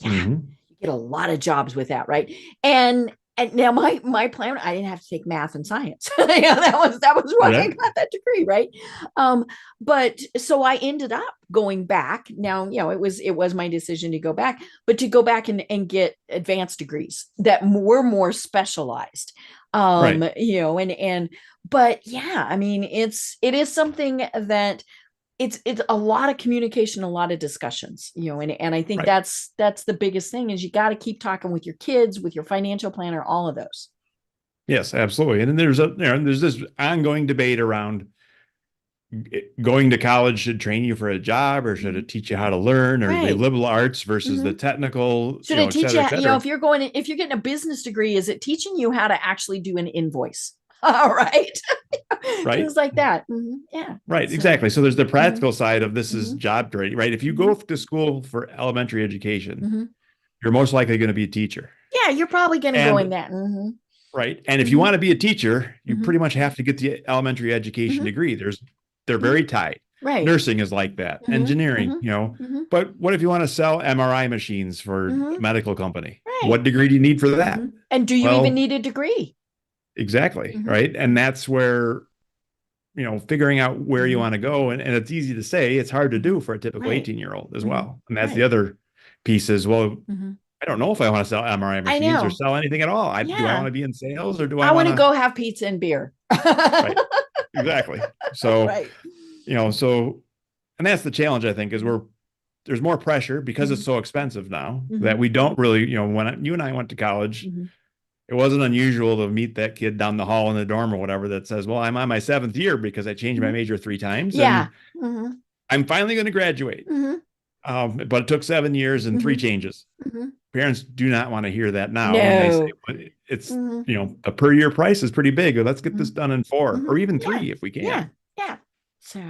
Yeah, Hmm. you get a lot of jobs with that, right? And now my plan, I didn't have to take math and science. That was why I Right. got that degree, right? um but so I ended up going back. Now, it was my decision to go back, but to go back and get advanced degrees that were more specialized. Right. And but yeah, I mean, it is something that it's a lot of communication, a lot of discussions, and I think Right. that's the biggest thing is you got to keep talking with your kids, with your financial planner, all of those. Yes, absolutely. And then there's this ongoing debate around going to college should train you for a job or should Mhm. it teach you how to learn, or the Right. liberal arts versus the Hmm. technical, Should it et teach cetera, you, et cetera. if you're getting a business degree, is it teaching you how to actually do an invoice? All right. Right. Things like that. Yeah. Right, So. exactly. So there's the Hmm. practical side of this is Hmm. job training, right? If you Hmm. go to school for elementary education, Hmm. you're most likely going to be a teacher. Yeah, you're probably going to go in And that. Hmm. right. And if you Hmm. want to be a teacher, you Hmm. pretty much have to get the elementary education Hmm. degree. They're Hmm. very tight. Right. Nursing is like that, Hmm. engineering, Hmm. Hmm. But what if you want to sell MRI machines for Hmm. a medical company? Right. What degree do you need for that? And do you even Well, need a degree? exactly. Hmm. Right. And that's where, figuring out where you Hmm. want to go. And it's easy to say, it's hard to Hmm. do for a typical Right. 18-year-old as Hmm. well. And that's the Right. other piece is, well, Hmm. I don't know if I want to sell MRI I machines or know. sell anything at all. Do I want Yeah. to be in sales or do I I want want to to? go have pizza and beer. Right. Exactly. So, Right. so, and that's the challenge, I think, is there's more pressure because it's Hmm. so expensive now that Hmm. we don't really, when you and I went to college, Hmm. it wasn't unusual to meet that kid down the hall in the dorm or whatever that says, well, I'm on my seventh year because I changed my Hmm. major 3 times Yeah. and Hmm. I'm finally going to graduate. Hmm. But it took 7 years and three Hmm. changes. Hmm. Parents do not want to hear that now when they say, No. well, it's, Hmm. a per year price is pretty big. Let's get Hmm. this done in 4 Hmm. or even Yeah. 3 if we Yeah. can. Yeah. So.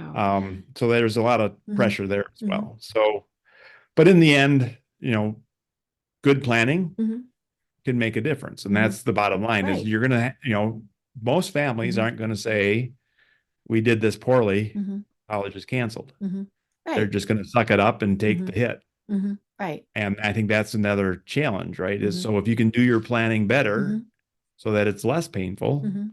So there's a lot of Hmm. pressure there as Hmm. well. So, but in the end, good planning Hmm. can make a difference. And Hmm. that's the bottom line is Right. you're going to, most families Hmm. aren't going to say, we did this poorly. Hmm. College is canceled. Hmm. They're Right. just going to suck it up and take Hmm. the hit. Hmm. Right. And I think that's another challenge, right? Is Hmm. so if you can do your planning better Hmm. so that it's less painful. Hmm.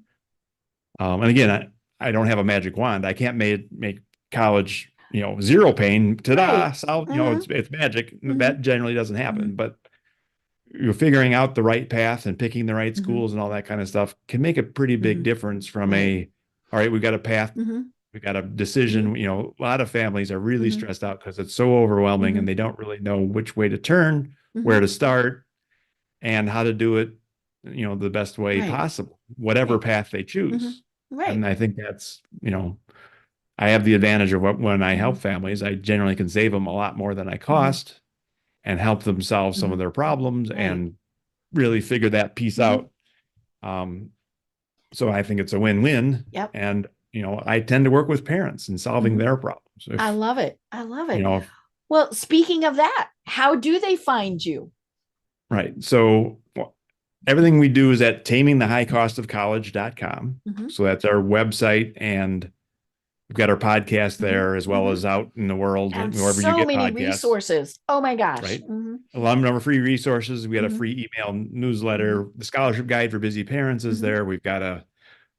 And again, I don't have a magic wand. I can't make college, zero pain. Ta-da! Right. Solve, Hmm. it's magic. Hmm. That generally doesn't Hmm. happen. But you're figuring out the right path and picking the right Hmm. schools and all that kind of stuff can make a pretty big Hmm. difference from Right. all right, we've got a path, Hmm. we've got a decision. Hmm. A lot of families are really Hmm. stressed out because it's so overwhelming and Hmm. they don't really know which way to turn, Hmm. where to start, and how to do it, the best way Right. possible, whatever Right. path they Hmm. choose. Right. And I think that's, I have the advantage of when I help Hmm. families, I generally can save them a lot more than I Hmm. cost and help them solve some of Hmm. their problems Right. and really figure that piece Hmm. out. Um, so I think it's a win-win. Yep. And, I tend to work with parents in solving Hmm. their problems. I If, love it. I love you it. know, if, Well, speaking of that, how do they find you? right. So everything we do is at tamingthehighcostofcollege.com. Hmm. So that's our website, and we've got our podcast Hmm. there as well Hmm. as out in the world, And wherever you so get many podcasts, resources. Oh my gosh. right? Hmm. A lot of free resources. We got a Hmm. free email Hmm. newsletter. The scholarship guide for busy parents is Hmm. there. We've got a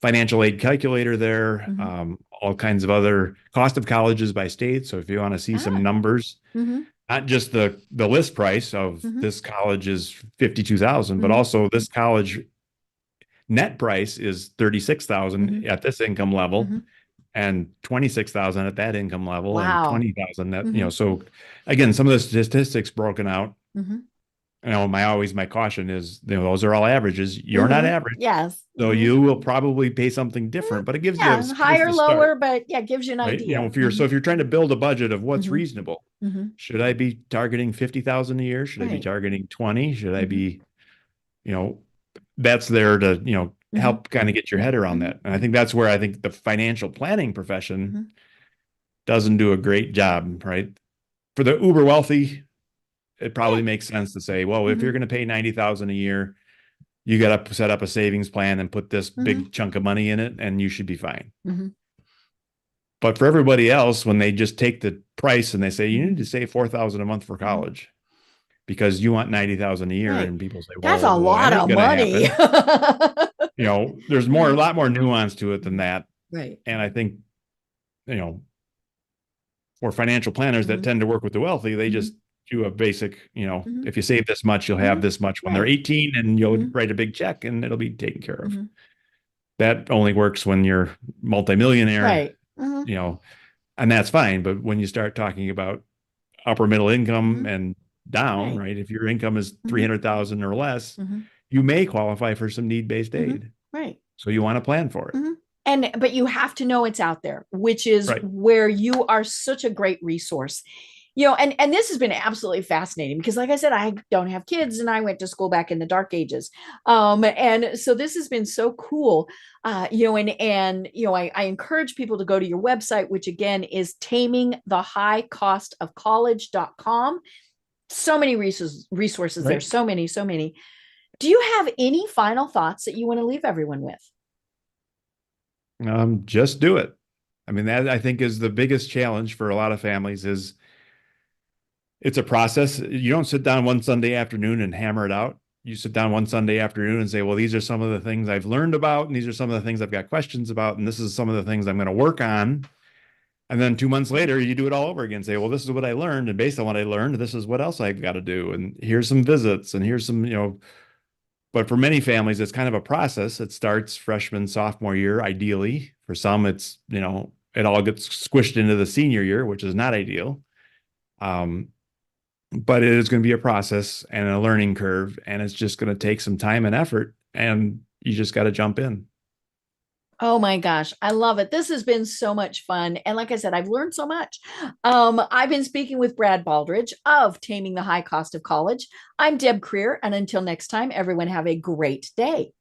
financial aid calculator there. Hmm. All kinds of other cost of colleges by state. So if you want to see some Ah. numbers, Hmm. not just the list price of Hmm. this college is 52,000, but Hmm. also this college net price is 36,000 Hmm. at this income level Hmm. and 26,000 at that income level and Wow. 20,000 that, Hmm. so again, some of the statistics broken out. Hmm. my caution is, those are all averages. You're not average. Yes. So you will probably pay something different, but it gives you a place higher, to lower, start, but gives you an right? idea. If you're trying to build a budget of what's reasonable, Mhm. should I be targeting 50,000 a year? Should I be Right. targeting 20? Should I be, that's there to, help kind of get your head around that. And I think that's where I think the financial planning profession doesn't do a great job, right? For the uber wealthy, it probably makes sense to say, well, if you're going to pay 90,000 a year, you got to set up a savings plan and put this big chunk of money in it, and you should be fine. But for everybody else, when they just take the price and they say, you need to save 4,000 a month for college because you want 90,000 a year, Right. and people say, well, that's a lot of money. There's a lot more nuance to it than that. Right. And I think, for financial planners that tend to work with the wealthy, they just do a basic, if you save this much, you'll have this much when they're 18, and you'll write a big check and it'll be taken care of. That only works when you're multimillionaire, Right. And that's fine. But when you start talking about upper middle income and down, right? If your income is 300,000 or less, you may qualify for some need-based aid. Right. So you want to plan for it. But you have to know it's out there, which is where you are such a great resource. And this has been absolutely fascinating because, like I said, I don't have kids and I went to school back in the dark ages. And so this has been so cool. I encourage people to go to your website, which again is tamingthehighcostofcollege.com. So many resources there. So many. Do you have any final thoughts that you want to leave everyone with? Just do it. I mean, that I think is the biggest challenge for a lot of families is it's a process. You don't sit down one Sunday afternoon and hammer it out. You sit down one Sunday afternoon and say, well, these are some of the things I've learned about, and these are some of the things I've got questions about, and this is some of the things I'm going to work on. And then 2 months later, you do it all over again. Say, well, this is what I learned. And based on what I learned, this is what else I've got to do. And here's some visits, and here's some, but for many families, it's kind of a process. It starts freshman, sophomore year, ideally. For some, it's, it all gets squished into the senior year, which is not ideal. But it is going to be a process and a learning curve, and it's just going to take some time and effort, and you just got to jump in. Oh my gosh, I love it. This has been so much fun. And like I said, I've learned so much. I've been speaking with Brad Baldridge of Taming the High Cost of College. I'm Deb Creer, and until next time, everyone have a great day.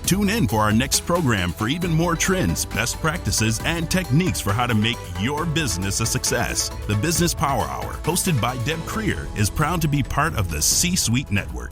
Tune in for our next program for even more trends, best practices, and techniques for how to make your business a success. The Business Power Hour, hosted by Deb Creer, is proud to be part of the C-Suite Network.